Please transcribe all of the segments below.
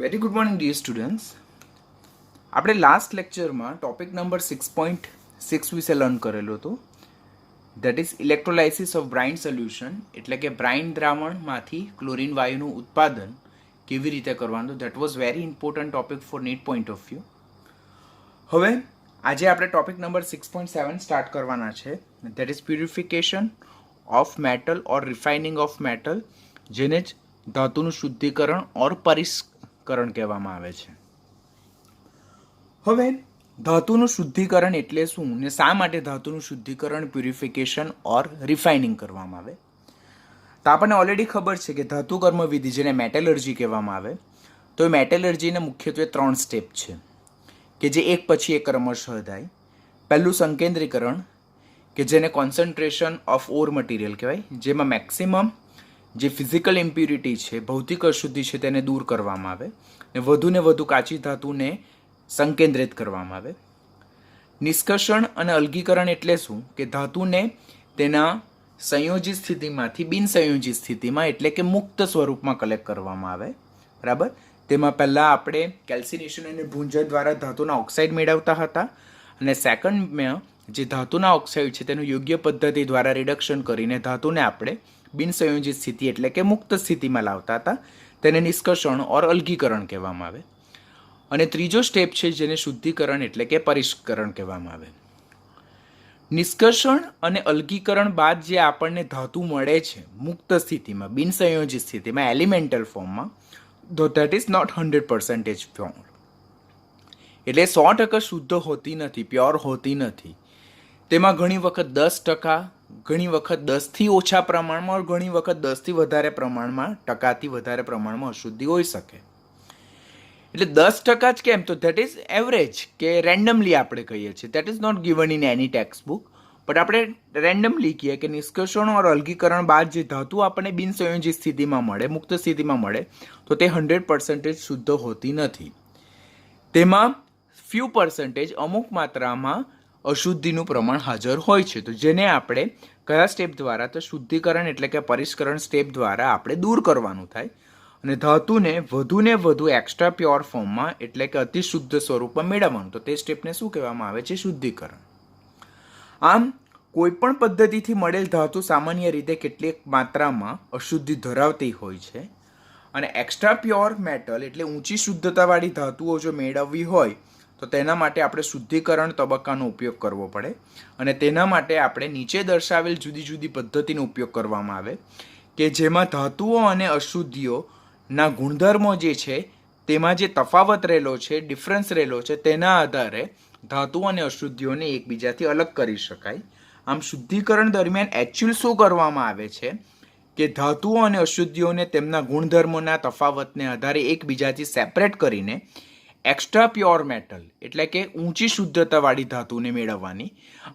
Very good morning dear students. આપણે last લેક્ચરમાં topic number 6.6 વિશે લર્ન કરેલું હતું. That is electrolysis of brine solution, એટલે કે બ્રાઇન દ્રાવણમાંથી ક્લોરીન વાયુનું ઉત્પાદન કેવી રીતે કરવાનું. That was very important topic for NEET point of view. હવે આજે આપણે ટોપિક નંબર 6.7 સ્ટાર્ટ કરવાના છે. That is purification of metal or refining of metal, જેને જ ધાતુનું શુદ્ધિકરણ ઓર પરિષ્કરણ કહેવામાં આવે છે. હવે ધાતુનું શુદ્ધિકરણ એટલે શું ને શા માટે ધાતુનું શુદ્ધિકરણ, પ્યુરિફિકેશન ઓર રિફાઇનિંગ કરવામાં આવે? તો આપણને ઓલરેડી ખબર છે કે ધાતુ કર્મ વિધિ, જેને મેટલર્જી કહેવામાં આવે, તો એ મેટલર્જીને મુખ્યત્વે 3 સ્ટેપ છે કે જે એક પછી એક ક્રમશઃ થાય. પહેલું સંકેન્દ્રીકરણ, કે જેને કોન્સન્ટ્રેશન ઓફ ઓર મટીરિયલ કહેવાય, જેમાં મેક્સિમમ જે ફિઝિકલ ઇમ્પ્યુરિટી છે, ભૌતિક અશુદ્ધિ છે, તેને દૂર કરવામાં આવે ને વધુ કાચી ધાતુને સંકેન્દ્રિત કરવામાં આવે. નિષ્કર્ષણ અને અલગીકરણ એટલે શું કે ધાતુને તેના સંયોજિત સ્થિતિમાંથી બિનસંયોજિત સ્થિતિમાં, એટલે કે મુક્ત સ્વરૂપમાં કલેક્ટ કરવામાં આવે. બરાબર. તેમાં પહેલાં આપણે કેલ્સિનેશન અને ભૂંજન દ્વારા ધાતુના ઓક્સાઇડ મેળવતા હતા, અને સેકન્ડમાં જે ધાતુના ઓક્સાઇડ છે તેનું યોગ્ય પદ્ધતિ દ્વારા રિડક્શન કરીને ધાતુને આપણે બિનસંયોજિત સ્થિતિ એટલે કે મુક્ત સ્થિતિમાં લાવતા હતા. તેને નિષ્કર્ષણ ઓર અલગીકરણ કહેવામાં આવે. અને ત્રીજો સ્ટેપ છે જેને શુદ્ધિકરણ એટલે કે પરિષ્કરણ કહેવામાં આવે. નિષ્કર્ષણ અને અલગીકરણ બાદ જે આપણને ધાતુ મળે છે મુક્ત સ્થિતિમાં, બિનસંયોજિત સ્થિતિમાં, એલિમેન્ટલ ફોર્મમાં, ધો દેટ ઇઝ નોટ 100% પ્યોર. એટલે 100% શુદ્ધ હોતી નથી, પ્યોર હોતી નથી. તેમાં ઘણી વખત 10%, ઘણી વખત 10થી ઓછા પ્રમાણમાં, ઘણી વખત 10થી વધારે પ્રમાણમાં, ટકાથી વધારે પ્રમાણમાં અશુદ્ધિ હોઈ શકે. એટલે 10% જ કેમ? તો દેટ ઇઝ એવરેજ, કે રેન્ડમલી આપણે કહીએ છીએ. That is not given in any text book, but આપણે રેન્ડમલી કહીએ કે નિષ્કર્ષણ ઓર અલગીકરણ બાદ જે ધાતુ આપણને બિનસંયોજિત સ્થિતિમાં મળે, મુક્ત સ્થિતિમાં મળે, તો તે 100% શુદ્ધ હોતી નથી. તેમાં ફ્યુ પર્સન્ટેજ, અમુક માત્રામાં અશુદ્ધિનું પ્રમાણ હાજર હોય છે. તો જેને આપણે કયા સ્ટેપ દ્વારા? તો શુદ્ધિકરણ એટલે કે પરિષ્કરણ સ્ટેપ દ્વારા આપણે દૂર કરવાનું થાય અને ધાતુને વધુ એક્સ્ટ્રા પ્યોર ફોર્મમાં, એટલે કે અતિ શુદ્ધ સ્વરૂપમાં મેળવવાનું. તો તે સ્ટેપને શું કહેવામાં આવે છે? શુદ્ધિકરણ. આમ કોઈ પણ પદ્ધતિથી મળેલ ધાતુ સામાન્ય રીતે કેટલીક માત્રામાં અશુદ્ધિ ધરાવતી હોય છે, અને એક્સ્ટ્રા પ્યોર મેટલ એટલે ઊંચી શુદ્ધતાવાળી ધાતુઓ જો મેળવવી હોય તો તેના માટે આપણે શુદ્ધિકરણ તબક્કાનો ઉપયોગ કરવો પડે, અને તેના માટે આપણે નીચે દર્શાવેલ જુદી જુદી પદ્ધતિનો ઉપયોગ કરવામાં આવે કે જેમાં ધાતુઓ અને અશુદ્ધિઓના ગુણધર્મો જે છે તેમાં જે તફાવત રહેલો છે, ડિફરન્સ રહેલો છે, તેના આધારે ધાતુઓ અને અશુદ્ધિઓને એકબીજાથી અલગ કરી શકાય. આમ શુદ્ધિકરણ દરમિયાન એકચ્યુઅલ શું કરવામાં આવે છે કે ધાતુઓ અને અશુદ્ધિઓને તેમના ગુણધર્મોના તફાવતને આધારે એકબીજાથી સેપરેટ કરીને એક્સ્ટ્રા પ્યોર મેટલ એટલે કે ઊંચી શુદ્ધતાવાળી ધાતુને મેળવવાની,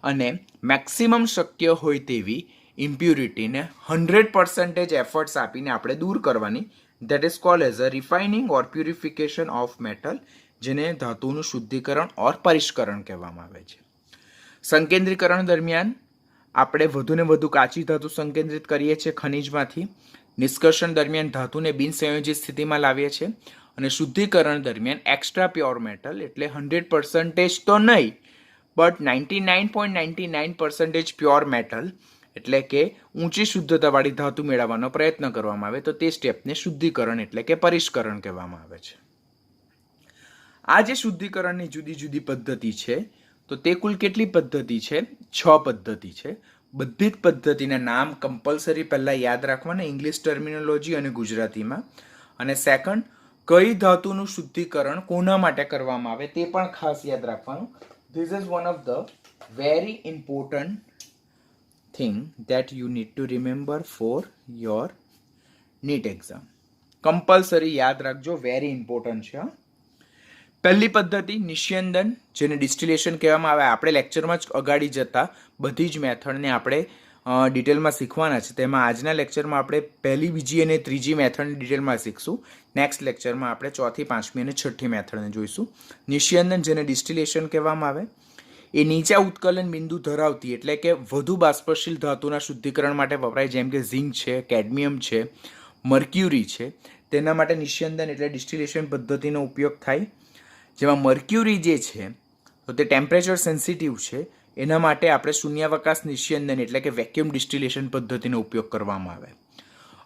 અને મેક્સિમમ શક્ય હોય તેવી ઇમ્પ્યુરિટીને 100% એફર્ટ્સ આપીને આપણે દૂર કરવાની. That is called as a refining or purification of metal, જેને ધાતુનું શુદ્ધિકરણ ઓર પરિષ્કરણ કહેવામાં આવે છે. સંકેન્દ્રીકરણ દરમિયાન આપણે વધુ કાચી ધાતુ સંકેન્દ્રિત કરીએ છીએ ખનિજમાંથી. નિષ્કર્ષણ દરમિયાન ધાતુને બિનસંયોજિત સ્થિતિમાં લાવીએ છીએ, અને શુદ્ધિકરણ દરમિયાન એક્સ્ટ્રા પ્યોર મેટલ એટલે 100% તો નહીં, બટ 99.99% પ્યોર મેટલ એટલે કે ઊંચી શુદ્ધતાવાળી ધાતુ મેળવવાનો પ્રયત્ન કરવામાં આવે. તો તે સ્ટેપને શુદ્ધિકરણ એટલે કે પરિષ્કરણ કહેવામાં આવે છે. આ જે શુદ્ધિકરણની જુદી જુદી પદ્ધતિ છે, તો તે કુલ કેટલી પદ્ધતિ છે? 6 પદ્ધતિ છે. બધી જ પદ્ધતિના નામ કમ્પલસરી પહેલાં યાદ રાખવાના, ઇંગ્લિશ ટર્મિનોલોજી અને ગુજરાતીમાં. અને સેકન્ડ, કઈ ધાતુનું શુદ્ધિકરણ કોના માટે કરવામાં આવે તે પણ ખાસ યાદ રાખવાનું. This is one of the very important thing that you need to remember for your NEET exam. Compulsory યાદ રાખજો, વેરી ઇમ્પોર્ટન્ટ છે. પહેલી પદ્ધતિ નિસ્યંદન, જેને ડિસ્ટિલેશન કહેવામાં આવે. આપણે લેક્ચરમાં જ અગાડી જતા બધી જ મેથડને આપણે ડિટેલમાં શીખવાના છે. તેમાં આજના લેક્ચરમાં આપણે પહેલી, બીજી અને ત્રીજી મેથડને ડિટેલમાં શીખશું. નેક્સ્ટ લેક્ચરમાં આપણે ચોથી, પાંચમી અને છઠ્ઠી મેથડને જોઈશું. નિસ્યંદન, જેને ડિસ્ટિલેશન કહેવામાં આવે, એ નીચા ઉત્કલન બિંદુ ધરાવતી એટલે કે વધુ બાષ્પશીલ ધાતુના શુદ્ધિકરણ માટે વપરાય, જેમ કે ઝિંક છે, કેડમિયમ છે, મર્ક્યુરી છે. તેના માટે નિસ્યંદન એટલે ડિસ્ટિલેશન પદ્ધતિનો ઉપયોગ થાય. જેમાં મર્ક્યુરી જે છે તો તે ટેમ્પરેચર સેન્સિટિવ છે, એના માટે આપણે શૂન્યાવકાશ નિસ્યંદન એટલે કે વેક્યુમ ડિસ્ટિલેશન પદ્ધતિનો ઉપયોગ કરવામાં આવે.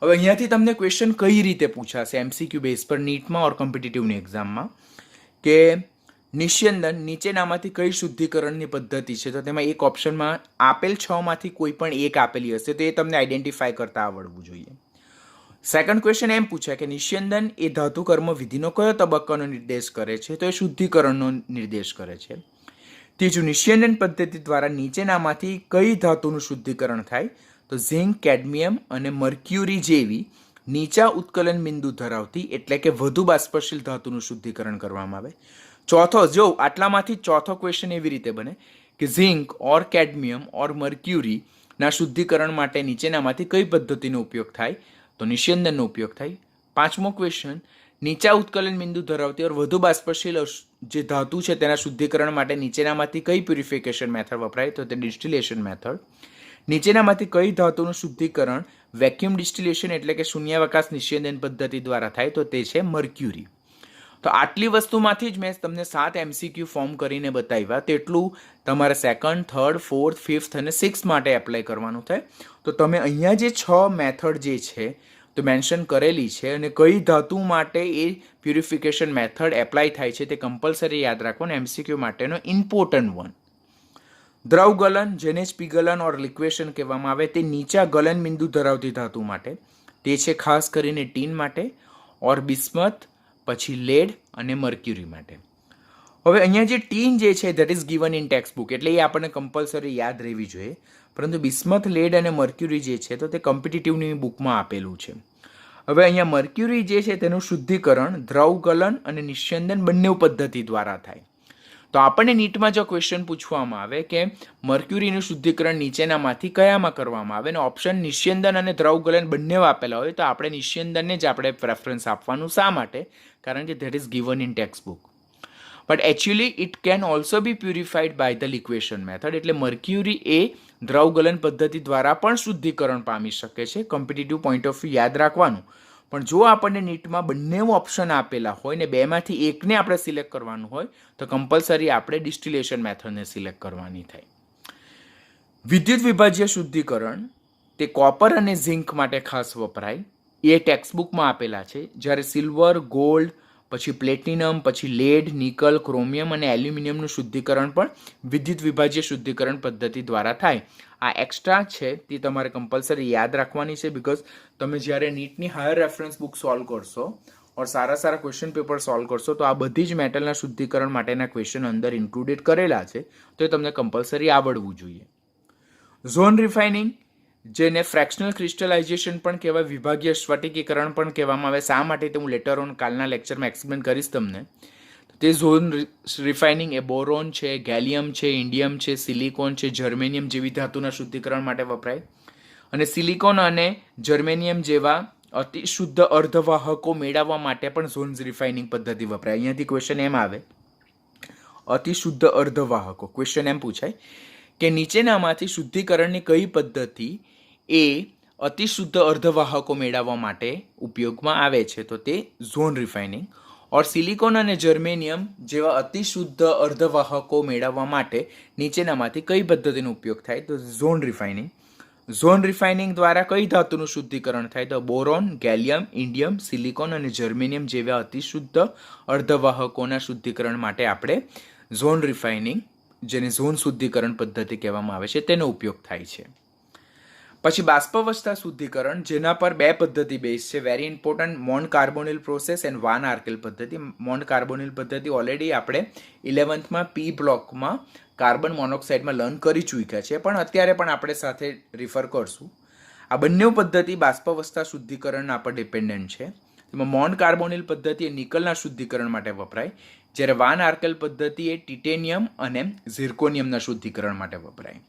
હવે અહીંયાથી તમને ક્વેશ્ચન કઈ રીતે પૂછાશે MCQ બેઝ પર નીટમાં ઓર કોમ્પિટિટિવની એક્ઝામમાં, કે નિસ્યંદન નીચેનામાંથી કઈ શુદ્ધિકરણની પદ્ધતિ છે, તો તેમાં એક ઓપ્શનમાં આપેલ 6 માંથી કોઈ પણ એક આપેલી હશે, તો એ તમને આઈડેન્ટિફાય કરતા આવડવું જોઈએ. સેકન્ડ ક્વેશ્ચન એમ પૂછાય કે નિસ્યંદન એ ધાતુ કર્મ વિધિનો કયો તબક્કાનો નિર્દેશ કરે છે, તો એ શુદ્ધિકરણનો નિર્દેશ કરે છે. ત્રીજું, નિસ્યંદન પદ્ધતિ દ્વારા નીચેનામાંથી કઈ ધાતુનું શુદ્ધિકરણ થાય, તો ઝિંક, કેડમિયમ અને મર્ક્યુરી જેવી નીચા ઉત્કલન બિંદુ ધરાવતી એટલે કે વધુ બાષ્પશીલ ધાતુનું શુદ્ધિકરણ કરવામાં આવે. ચોથો, જો આટલામાંથી ચોથો ક્વેશ્ચન એવી રીતે બને કે ઝિંક ઓર કેડમિયમ ઓર મર્ક્યુરીના શુદ્ધિકરણ માટે નીચેનામાંથી કઈ પદ્ધતિનો ઉપયોગ થાય, તો નિસ્યંદનનો ઉપયોગ થાય. પાંચમો ક્વેશ્ચન, નીચા ઉત્કલન બિંદુ ધરાવતી ઓર વધુ બાષ્પશીલ જે ધાતુ છે તેના શુદ્ધિકરણ માટે નીચેનામાંથી કઈ પ્યુરિફિકેશન મેથડ વપરાય, તો તે ડિસ્ટિલેશન મેથડ. નીચેનામાંથી કઈ ધાતુનું શુદ્ધિકરણ વેક્યુમ ડિસ્ટિલેશન એટલે કે શૂન્યાવકાશ નિસ્યંદન પદ્ધતિ દ્વારા થાય, તો તે છે મર્ક્યુરી. તો આટલી વસ્તુમાંથી જ મેં તમને 7 MCQ ફોર્મ કરીને બતાવ્યા, તેટલું તમારે સેકન્ડ, થર્ડ, ફોર્થ, ફિફ્થ અને સિક્સ્થ માટે એપ્લાય કરવાનું થાય. તો તમે અહીંયા જે 6 મેથડ જે છે તો મેન્શન કરેલી છે અને કઈ ધાતુ માટે એ પ્યુરિફિકેશન મેથડ એપ્લાય થાય છે તે કમ્પલસરી યાદ રાખવાનું MCQ માટેનો ઇમ્પોર્ટન્ટ વન. દ્રવ ગલન, જેને જ પીગલન ઓર લિક્વેશન કહેવામાં આવે, તે નીચા ગલન બિંદુ ધરાવતી ધાતુ માટે, તે છે ખાસ કરીને ટીન માટે ઓર બિસ્મથ, પછી લેડ અને મર્ક્યુરી માટે. હવે અહીંયા જે ટીન જે છે that is given in text book, એટલે એ આપણને કમ્પલસરી યાદ રહેવી જોઈએ. પરંતુ બિસ્મથ, લેડ અને મર્ક્યુરી જે છે તો તે કોમ્પિટિટિવની બુકમાં આપેલું છે. હવે અહીંયા મર્ક્યુરી જે છે તેનું શુદ્ધિકરણ દ્રવ ગલન અને નિસ્યંદન બંને પદ્ધતિ દ્વારા થાય. તો આપણને નીટમાં જો ક્વેશ્ચન પૂછવામાં આવે કે મર્ક્યુરીનું શુદ્ધિકરણ નીચેનામાંથી કયામાં કરવામાં આવે અને ઓપ્શન નિસ્યંદન અને દ્રવ ગલન બંને આપેલા હોય, તો આપણે નિસ્યંદનને જ આપણે પ્રેફરન્સ આપવાનું. શા માટે? કારણ કે that is given in text book. But actually it can also be purified by the liquation method, એટલે મર્ક્યુરી એ દ્રવ ગલન પદ્ધતિ દ્વારા પણ શુદ્ધિકરણ પામી શકે છે. કોમ્પિટિટિવ પોઈન્ટ ઓફ વ્યૂ યાદ રાખવાનું. પણ જો આપણને નીટમાં બંને ઓપ્શન આપેલા હોય ને બેમાંથી એકને આપણે સિલેક્ટ કરવાનું હોય, તો કમ્પલસરી આપણે ડિસ્ટિલેશન મેથડને સિલેક્ટ કરવાની થાય. વિદ્યુત વિભાજ્ય શુદ્ધિકરણ તે કોપર અને ઝિંક માટે ખાસ વપરાય, એ ટેક્સ્ટ બુકમાં આપેલા છે. જ્યારે સિલ્વર, ગોલ્ડ, પછી પ્લેટિનમ, પછી લેડ, નિકલ, ક્રોમિયમ અને એલ્યુમિનિયમનું શુદ્ધિકરણ પણ વિદ્યુત વિભાજ્ય શુદ્ધિકરણ પદ્ધતિ દ્વારા થાય. આ એક્સ્ટ્રા છે તે તમારે કમ્પલસરી યાદ રાખવાની છે, બિકોઝ તમે જ્યારે નીટની હાયર રેફરન્સ બુક સોલ્વ કરશો ઓર સારા સારા ક્વેશ્ચન પેપર સોલ્વ કરશો તો આ બધી જ મેટલના શુદ્ધિકરણ માટેના ક્વેશ્ચન અંદર ઇન્ક્લુડેડ કરેલા છે, તો એ તમને કમ્પલસરી આવડવું જોઈએ. ઝોન રિફાઇનિંગ, જેને ફ્રેક્શનલ ક્રિસ્ટલાઇઝેશન પણ કહેવાય, વિભાગીય સ્ફટિકીકરણ પણ કહેવામાં આવે. શા માટે તે હું લેટર ઓન કાલના લેક્ચરમાં એક્સપ્લેન કરીશ તમને. તે ઝોન રિફાઇનિંગ એ બોરોન છે, ગેલિયમ છે, ઇન્ડિયમ છે, સિલિકોન છે, જર્મેનિયમ જેવી ધાતુના શુદ્ધિકરણ માટે વપરાય. અને સિલિકોન અને જર્મેનિયમ જેવા અતિ શુદ્ધ અર્ધવાહકો મેળવવા માટે પણ ઝોન રિફાઇનિંગ પદ્ધતિ વપરાય. અહીંયાથી ક્વેશ્ચન એમ આવે, અતિ શુદ્ધ અર્ધવાહકો. ક્વેશ્ચન એમ પૂછાય કે નીચેનામાંથી શુદ્ધિકરણની કઈ પદ્ધતિ એ અતિ શુદ્ધ અર્ધવાહકો મેળવવા માટે ઉપયોગમાં આવે છે, તો તે ઝોન રિફાઇનિંગ. ઓર સિલિકોન અને જર્મેનિયમ જેવા અતિ શુદ્ધ અર્ધવાહકો મેળવવા માટે નીચેનામાંથી કઈ પદ્ધતિનો ઉપયોગ થાય, તો ઝોન રિફાઇનિંગ. ઝોન રિફાઇનિંગ દ્વારા કઈ ધાતુનું શુદ્ધિકરણ થાય, તો બોરોન, ગેલિયમ, ઇન્ડિયમ, સિલિકોન અને જર્મેનિયમ જેવા અતિ શુદ્ધ અર્ધવાહકોના શુદ્ધિકરણ માટે આપણે ઝોન રિફાઇનિંગ, જેને ઝોન શુદ્ધિકરણ પદ્ધતિ કહેવામાં આવે છે, તેનો ઉપયોગ થાય છે. પછી બાષ્પાવસ્થા શુદ્ધિકરણ, જેના પર બે પદ્ધતિ બેઝ છે, very important, Mon carbonyl process and van આર્કેલ પદ્ધતિ. મોન કાર્બોનિલ પદ્ધતિ ઓલરેડી આપણે 11થમાં પી બ્લોકમાં કાર્બન મોનોક્સાઇડમાં લર્ન કરી ચૂક્યા છે, પણ અત્યારે પણ આપણે સાથે રિફર કરશું. આ બંને પદ્ધતિ બાષ્પાવસ્થા શુદ્ધિકરણના પર ડિપેન્ડન્ટ છે. તેમાં મોન કાર્બોનિલ પદ્ધતિ એ નિકલના શુદ્ધિકરણ માટે વપરાય, જ્યારે વાન આર્કેલ પદ્ધતિ એ ટિટેનિયમ અને ઝિર્કોનિયમના શુદ્ધિકરણ માટે વપરાય.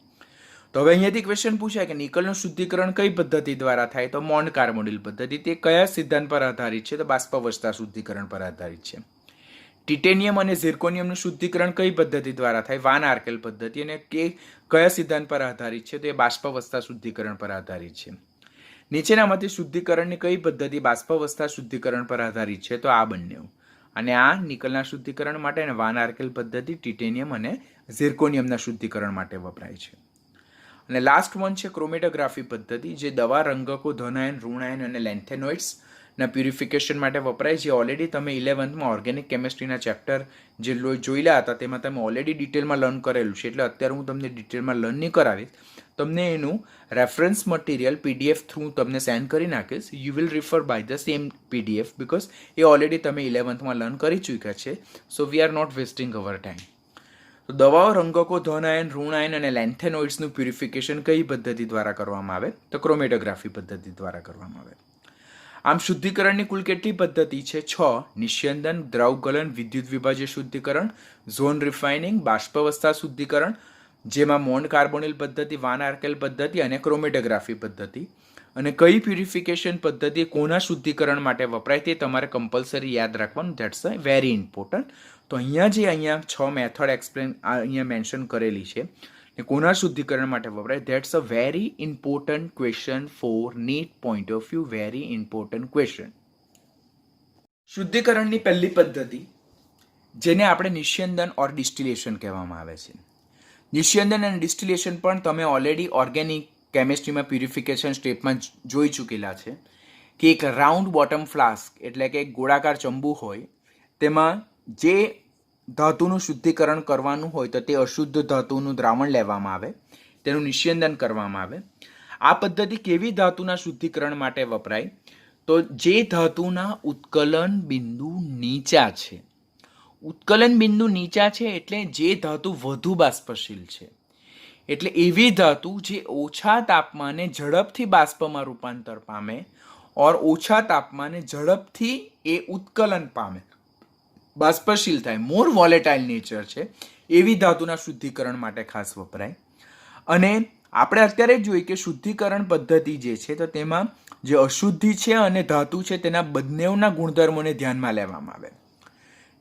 તો હવે અહીંયાથી ક્વેશ્ચન પૂછાય કે નિકલનું શુદ્ધિકરણ કઈ પદ્ધતિ દ્વારા થાય, તો મોન કાર્બોનિલ પદ્ધતિ. તે કયા સિદ્ધાંત પર આધારિત છે, તો બાષ્પાવસ્થા શુદ્ધિકરણ પર આધારિત છે. ટિટેનિયમ અને ઝિર્કોનિયમનું શુદ્ધિકરણ કઈ પદ્ધતિ દ્વારા થાય, વાન આર્કેલ પદ્ધતિ. અને કે કયા સિદ્ધાંત પર આધારિત છે, તો એ બાષ્પાવસ્થા શુદ્ધિકરણ પર આધારિત છે. નીચેનામાંથી શુદ્ધિકરણની કઈ પદ્ધતિ બાષ્પાવસ્થા શુદ્ધિકરણ પર આધારિત છે? તો આ બંને. અને આ નિકલના શુદ્ધિકરણ માટે અને વાન આર્કેલ પદ્ધતિ ટિટેનિયમ અને ઝિર્કોનિયમના શુદ્ધિકરણ માટે વપરાય છે. અને લાસ્ટ વન છે ક્રોમેટોગ્રાફી પદ્ધતિ, જે દવા, રંગકો, ધનાયન, ઋણાયન અને લેન્થેનોઇડ્સના પ્યુરિફિકેશન માટે વપરાય. જે ઓલરેડી તમે 11th ઓર્ગેનિક કેમિસ્ટ્રીના ચેપ્ટર જે જોયેલા હતા તેમાં તમે ઓલરેડી ડિટેલમાં લર્ન કરેલું છે, એટલે અત્યારે હું તમને ડિટેલમાં લર્ન નહીં કરાવીશ. તમને એનું રેફરન્સ મટીરિયલ PDF થ્રુ તમને સેન્ડ કરી નાખીશ. You will refer by the same PDF because એ ઓલરેડી તમે 11th લર્ન કરી ચૂક્યા છે. So we are not wasting our time. તો દવાઓ, રંગકો, ધનાયન, ઋણાયન અને લેન્થેનોઇડ્સનું પ્યુરિફિકેશન કઈ પદ્ધતિ દ્વારા કરવામાં આવે? તો ક્રોમેટોગ્રાફી પદ્ધતિ દ્વારા કરવામાં આવે. આમ શુદ્ધિકરણની કુલ કેટલી પદ્ધતિ છે? 6. નિસ્યંદન, દ્રવગલન, વિદ્યુત વિભાજ્ય શુદ્ધિકરણ, ઝોન રિફાઇનિંગ, બાષ્પાવસ્થા શુદ્ધિકરણ, જેમાં મોન કાર્બોનિલ પદ્ધતિ, વાન આર્કેલ પદ્ધતિ અને ક્રોમેટોગ્રાફી પદ્ધતિ. અને કઈ પ્યુરિફિકેશન પદ્ધતિ કોના શુદ્ધિકરણ માટે વપરાય તે તમારે કમ્પલસરી યાદ રાખવાનું. That's very important. તો અહીંયા 6 મેથડ એક્સપ્લેન અહીંયા મેન્શન કરેલી છે ને કોના શુદ્ધિકરણ માટે વપરાય. That's a very important question for NEET point of view. Very important question. શુદ્ધિકરણની પહેલી પદ્ધતિ જેને આપણે નિસ્યંદન ઓર ડિસ્ટિલેશન કહેવામાં આવે છે. નિસ્યંદન અને ડિસ્ટિલેશન પણ તમે ઓલરેડી ઓર્ગેનિક કેમિસ્ટ્રીમાં પ્યુરિફિકેશન સ્ટેપમાં જોઈ ચૂકેલા છે કે એક રાઉન્ડ બોટમ ફ્લાસ્ક એટલે કે ગોળાકાર ચંબુ હોય, તેમાં જે ધાતુનું શુદ્ધિકરણ કરવાનું હોય તો તે અશુદ્ધ ધાતુનું દ્રાવણ લેવામાં આવે, તેનું નિસ્યંદન કરવામાં આવે. આ પદ્ધતિ કેવી ધાતુના શુદ્ધિકરણ માટે વપરાય? તો જે ધાતુના ઉત્કલન બિંદુ નીચા છે. ઉત્કલન બિંદુ નીચા છે એટલે જે ધાતુ વધુ બાષ્પશીલ છે, એટલે એવી ધાતુ જે ઓછા તાપમાને ઝડપથી બાષ્પમાં રૂપાંતર પામે ઓર ઓછા તાપમાને ઝડપથી એ ઉત્કલન પામે, બાષ્પશીલ થાય, મોર વોલેટાઇલ નેચર છે, એવી ધાતુના શુદ્ધિકરણ માટે ખાસ વપરાય. અને આપણે અત્યારે જોઈએ કે શુદ્ધિકરણ પદ્ધતિ જે છે તો તેમાં જે અશુદ્ધિ છે અને ધાતુ છે તેના બંનેના ગુણધર્મોને ધ્યાનમાં લેવામાં આવે.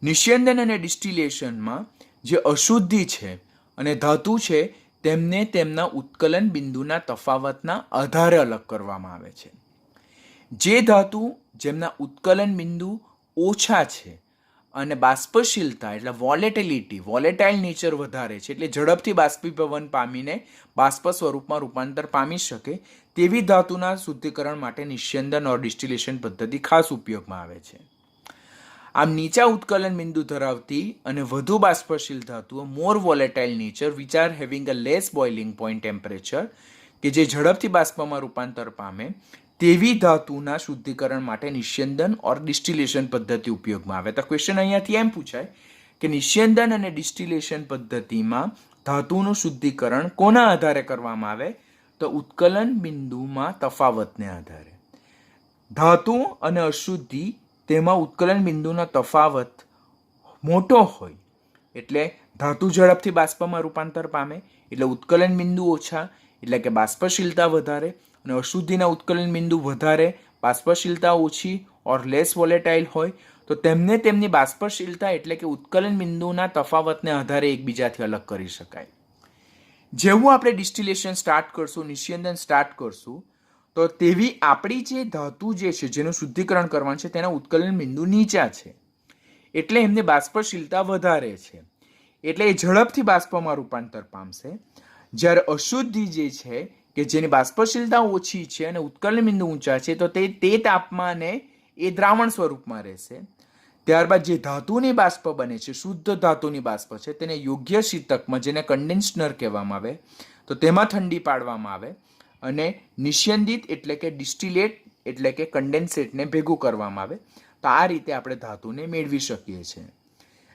નિસ્યંદન અને ડિસ્ટિલેશનમાં જે અશુદ્ધિ છે અને ધાતુ છે તેમને તેમના ઉત્કલન બિંદુના તફાવતના આધારે અલગ કરવામાં આવે છે. જે ધાતુ જેમના ઉત્કલન બિંદુ ઓછા છે અને બાષ્પશીલતા એટલે વોલેટિલિટી, વોલેટાઇલ નેચર વધારે છે, એટલે ઝડપથી બાષ્પીભવન પામીને બાષ્પ સ્વરૂપમાં રૂપાંતર પામી શકે તેવી ધાતુના શુદ્ધિકરણ માટે નિસ્યંદન ઓર ડિસ્ટિલેશન પદ્ધતિ ખાસ ઉપયોગમાં આવે છે. આમ નીચા ઉત્કલન બિંદુ ધરાવતી અને વધુ બાષ્પશીલ ધાતુઓ more volatile nature which are having a less boiling point temperature કે જે ઝડપથી બાષ્પમાં રૂપાંતર પામે તેવી ધાતુના શુદ્ધિકરણ માટે નિસ્યંદન ઓર ડિસ્ટિલેશન પદ્ધતિ ઉપયોગમાં આવે. તો ક્વેશ્ચન અહીંયાથી એમ પૂછાય કે નિસ્યંદન અને ડિસ્ટિલેશન પદ્ધતિમાં ધાતુનું શુદ્ધિકરણ કોના આધારે કરવામાં આવે? તો ઉત્કલન બિંદુમાં તફાવતને આધારે. ધાતુ અને અશુદ્ધિ તેમાં ઉત્કલન બિંદુનો તફાવત મોટો હોય એટલે ધાતુ ઝડપથી બાષ્પમાં રૂપાંતર પામે, એટલે ઉત્કલન બિંદુ ઓછા એટલે કે બાષ્પશીલતા વધારે, અને અશુદ્ધિના ઉત્કલન બિંદુ વધારે, બાષ્પશીલતા ઓછી ઓર લેસ વોલેટાઇલ હોય તો તેમને તેમની બાષ્પશીલતા એટલે કે ઉત્કલન બિંદુના તફાવતને આધારે એકબીજાથી અલગ કરી શકાય. જેવું આપણે ડિસ્ટિલેશન સ્ટાર્ટ કરશું, નિસ્યંદન સ્ટાર્ટ કરશું, તો તેવી આપણી જે ધાતુ જે છે જેનું શુદ્ધિકરણ કરવાનું છે તેના ઉત્કલન બિંદુ નીચા છે એટલે એમને બાષ્પશીલતા વધારે છે, એટલે એ ઝડપથી બાષ્પમાં રૂપાંતર પામશે. જ્યારે અશુદ્ધિ જે છે કે જેની બાષ્પશીલતા ઓછી છે અને ઉત્કલન બિંદુ ઊંચા છે તો તે તાપમાને એ દ્રાવણ સ્વરૂપમાં રહેશે. ત્યારબાદ જે ધાતુની બાષ્પ બને છે, શુદ્ધ ધાતુની બાષ્પ છે, તેને યોગ્ય શીતકમાં જેને કન્ડેન્સનર કહેવામાં આવે તો તેમાં ઠંડી પાડવામાં આવે અને નિસ્યંદિત એટલે કે ડિસ્ટિલેટ એટલે કે કન્ડેન્સેટને ભેગું કરવામાં આવે. તો આ રીતે આપણે ધાતુને મેળવી શકીએ છીએ.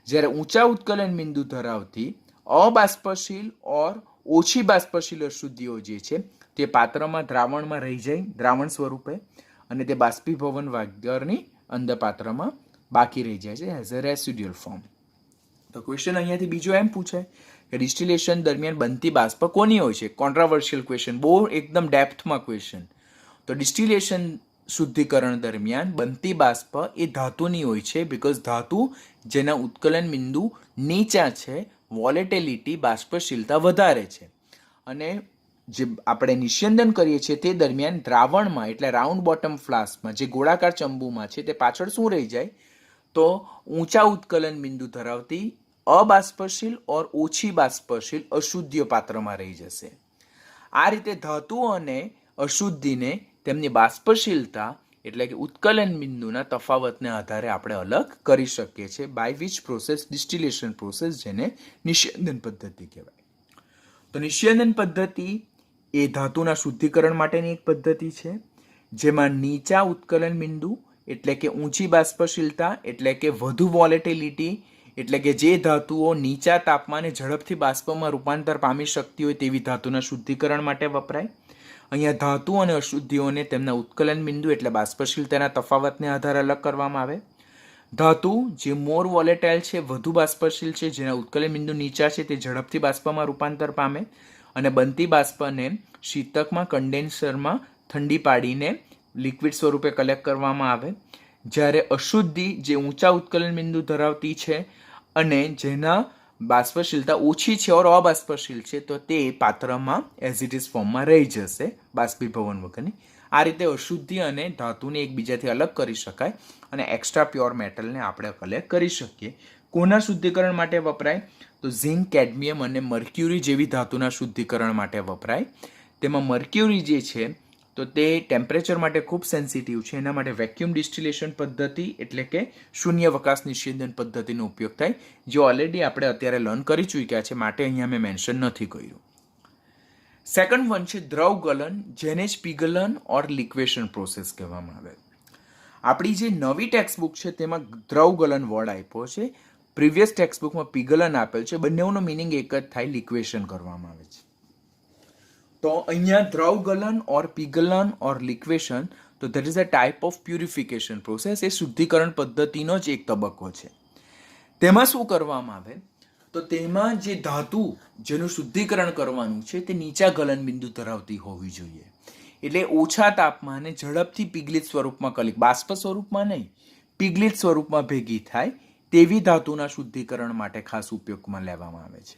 જ્યારે ઊંચા ઉત્કલન બિંદુ ધરાવતી અબાષ્પશીલ ઓર ઓછી બાષ્પશીલ અશુદ્ધિઓ જે છે તે પાત્રમાં દ્રાવણમાં રહી જાય દ્રાવણ સ્વરૂપે અને તે બાષ્પીભવન વગરની અંદર પાત્રમાં બાકી રહી જાય છે એઝ અ રેસિડ્યુઅલ ફોર્મ. તો ક્વેશ્ચન અહીંયાથી બીજો એમ પૂછાય કે ડિસ્ટિલેશન દરમિયાન બનતી બાષ્પ કોની હોય છે? કોન્ટ્રાવર્શિયલ ક્વેશ્ચન, બહુ એકદમ ડેપ્થમાં ક્વેશ્ચન. તો ડિસ્ટિલેશન શુદ્ધિકરણ દરમિયાન બનતી બાષ્પ એ ધાતુની હોય છે બિકોઝ ધાતુ જેના ઉત્કલન બિંદુ નીચા છે, વોલેટિલિટી બાષ્પશીલતા વધારે છે અને જે આપણે નિસ્યંદન કરીએ છીએ તે દરમિયાન દ્રાવણમાં એટલે રાઉન્ડ બોટમ ફ્લાસ્કમાં જે ગોળાકાર ચંબુમાં છે તે પાછળ શું રહી જાય તો ઊંચા ઉત્કલન બિંદુ ધરાવતી અબાષ્પશીલ ઓર ઓછી બાષ્પશીલ અશુદ્ધિઓ પાત્રમાં રહી જશે. આ રીતે ધાતુ અને અશુદ્ધિને તેમની બાષ્પશીલતા એટલે કે ઉત્કલન બિંદુના તફાવતને આધારે આપણે અલગ કરી શકીએ છીએ by which process distillation process જેને નિસ્યંદન પદ્ધતિ કહેવાય. તો નિસ્યંદન પદ્ધતિ એ ધાતુના શુદ્ધિકરણ માટેની એક પદ્ધતિ છે જેમાં નીચા ઉત્કલન બિંદુ એટલે કે ઊંચી બાષ્પશીલતા એટલે કે વધુ વોલેટિલિટી એટલે કે જે ધાતુઓ નીચા તાપમાને ઝડપથી બાષ્પમાં રૂપાંતર પામી શકતી હોય તેવી ધાતુના શુદ્ધિકરણ માટે વપરાય. અહીંયા ધાતુ અને અશુદ્ધિઓને તેમના ઉત્કલન બિંદુ એટલે બાષ્પશીલતાના તફાવતને આધારે અલગ કરવામાં આવે. ધાતુ જે મોર વોલેટાઇલ છે વધુ બાષ્પશીલ છે જેના ઉત્કલન બિંદુ નીચા છે તે ઝડપથી બાષ્પમાં રૂપાંતર પામે અને બનતી બાષ્પને શીતકમાં કન્ડેન્સરમાં ઠંડી પાડીને લિક્વિડ સ્વરૂપે કલેક્ટ કરવામાં આવે. જ્યારે અશુદ્ધિ જે ઊંચા ઉત્કલન બિંદુ ધરાવતી છે અને જેના બાષ્પશીલતા ઓછી છે ઓર અબાષ્પશીલ છે તો તે પાત્રમાં એઝિટિસ ફોર્મમાં રહી જશે બાષ્પીભવન વગરની. આ રીતે અશુદ્ધિ અને ધાતુને એકબીજાથી અલગ કરી શકાય અને એક્સ્ટ્રા પ્યોર મેટલને આપણે કલેક્ટ કરી શકીએ. કોના શુદ્ધિકરણ માટે વપરાય તો ઝિંક, કેડમિયમ અને મર્ક્યુરી જેવી ધાતુના શુદ્ધિકરણ માટે વપરાય. તેમાં મર્ક્યુરી જે છે તો તે ટેમ્પરેચર માટે ખૂબ સેન્સિટિવ છે. એના માટે વેક્યુમ ડિસ્ટિલેશન પદ્ધતિ એટલે કે શૂન્યવકાશ નિસ્યંદન પદ્ધતિનો ઉપયોગ થાય જે ઓલરેડી આપણે અત્યારે લર્ન કરી ચૂક્યા છે માટે અહીંયા મેં મેન્શન નથી કર્યું. સેકન્ડ વન છે દ્રવ ગલન જેને જ પિગલન ઓર લિક્વેશન પ્રોસેસ કહેવામાં આવે. આપણી જે નવી ટેક્સ્ટબુક છે તેમાં દ્રવ ગલન વર્ડ આપ્યો છે. પ્રીવિયસ ટેક્સ્ટબુકમાં પિગલન આપેલ છે. બંનેનો મિનિંગ એક જ થાય, લિક્વેશન કરવામાં આવે છે. તો અહીંયા દ્રવ ગલન ઓર પિગલન ઓર લિક્વેશન તો that is a type of purification process. એ શુદ્ધિકરણ પદ્ધતિનો જ એક તબક્કો છે. તેમાં શું કરવામાં આવે તો તેમાં જે ધાતુ જેનું શુદ્ધિકરણ કરવાનું છે તે નીચા ગલન બિંદુ ધરાવતી હોવી જોઈએ. એટલે ઓછા તાપમાને ઝડપથી પિગલિત સ્વરૂપમાં બાષ્પ સ્વરૂપમાં નહીં પિગલિત સ્વરૂપમાં ભેગી થાય તેવી ધાતુના શુદ્ધિકરણ માટે ખાસ ઉપયોગમાં લેવામાં આવે છે.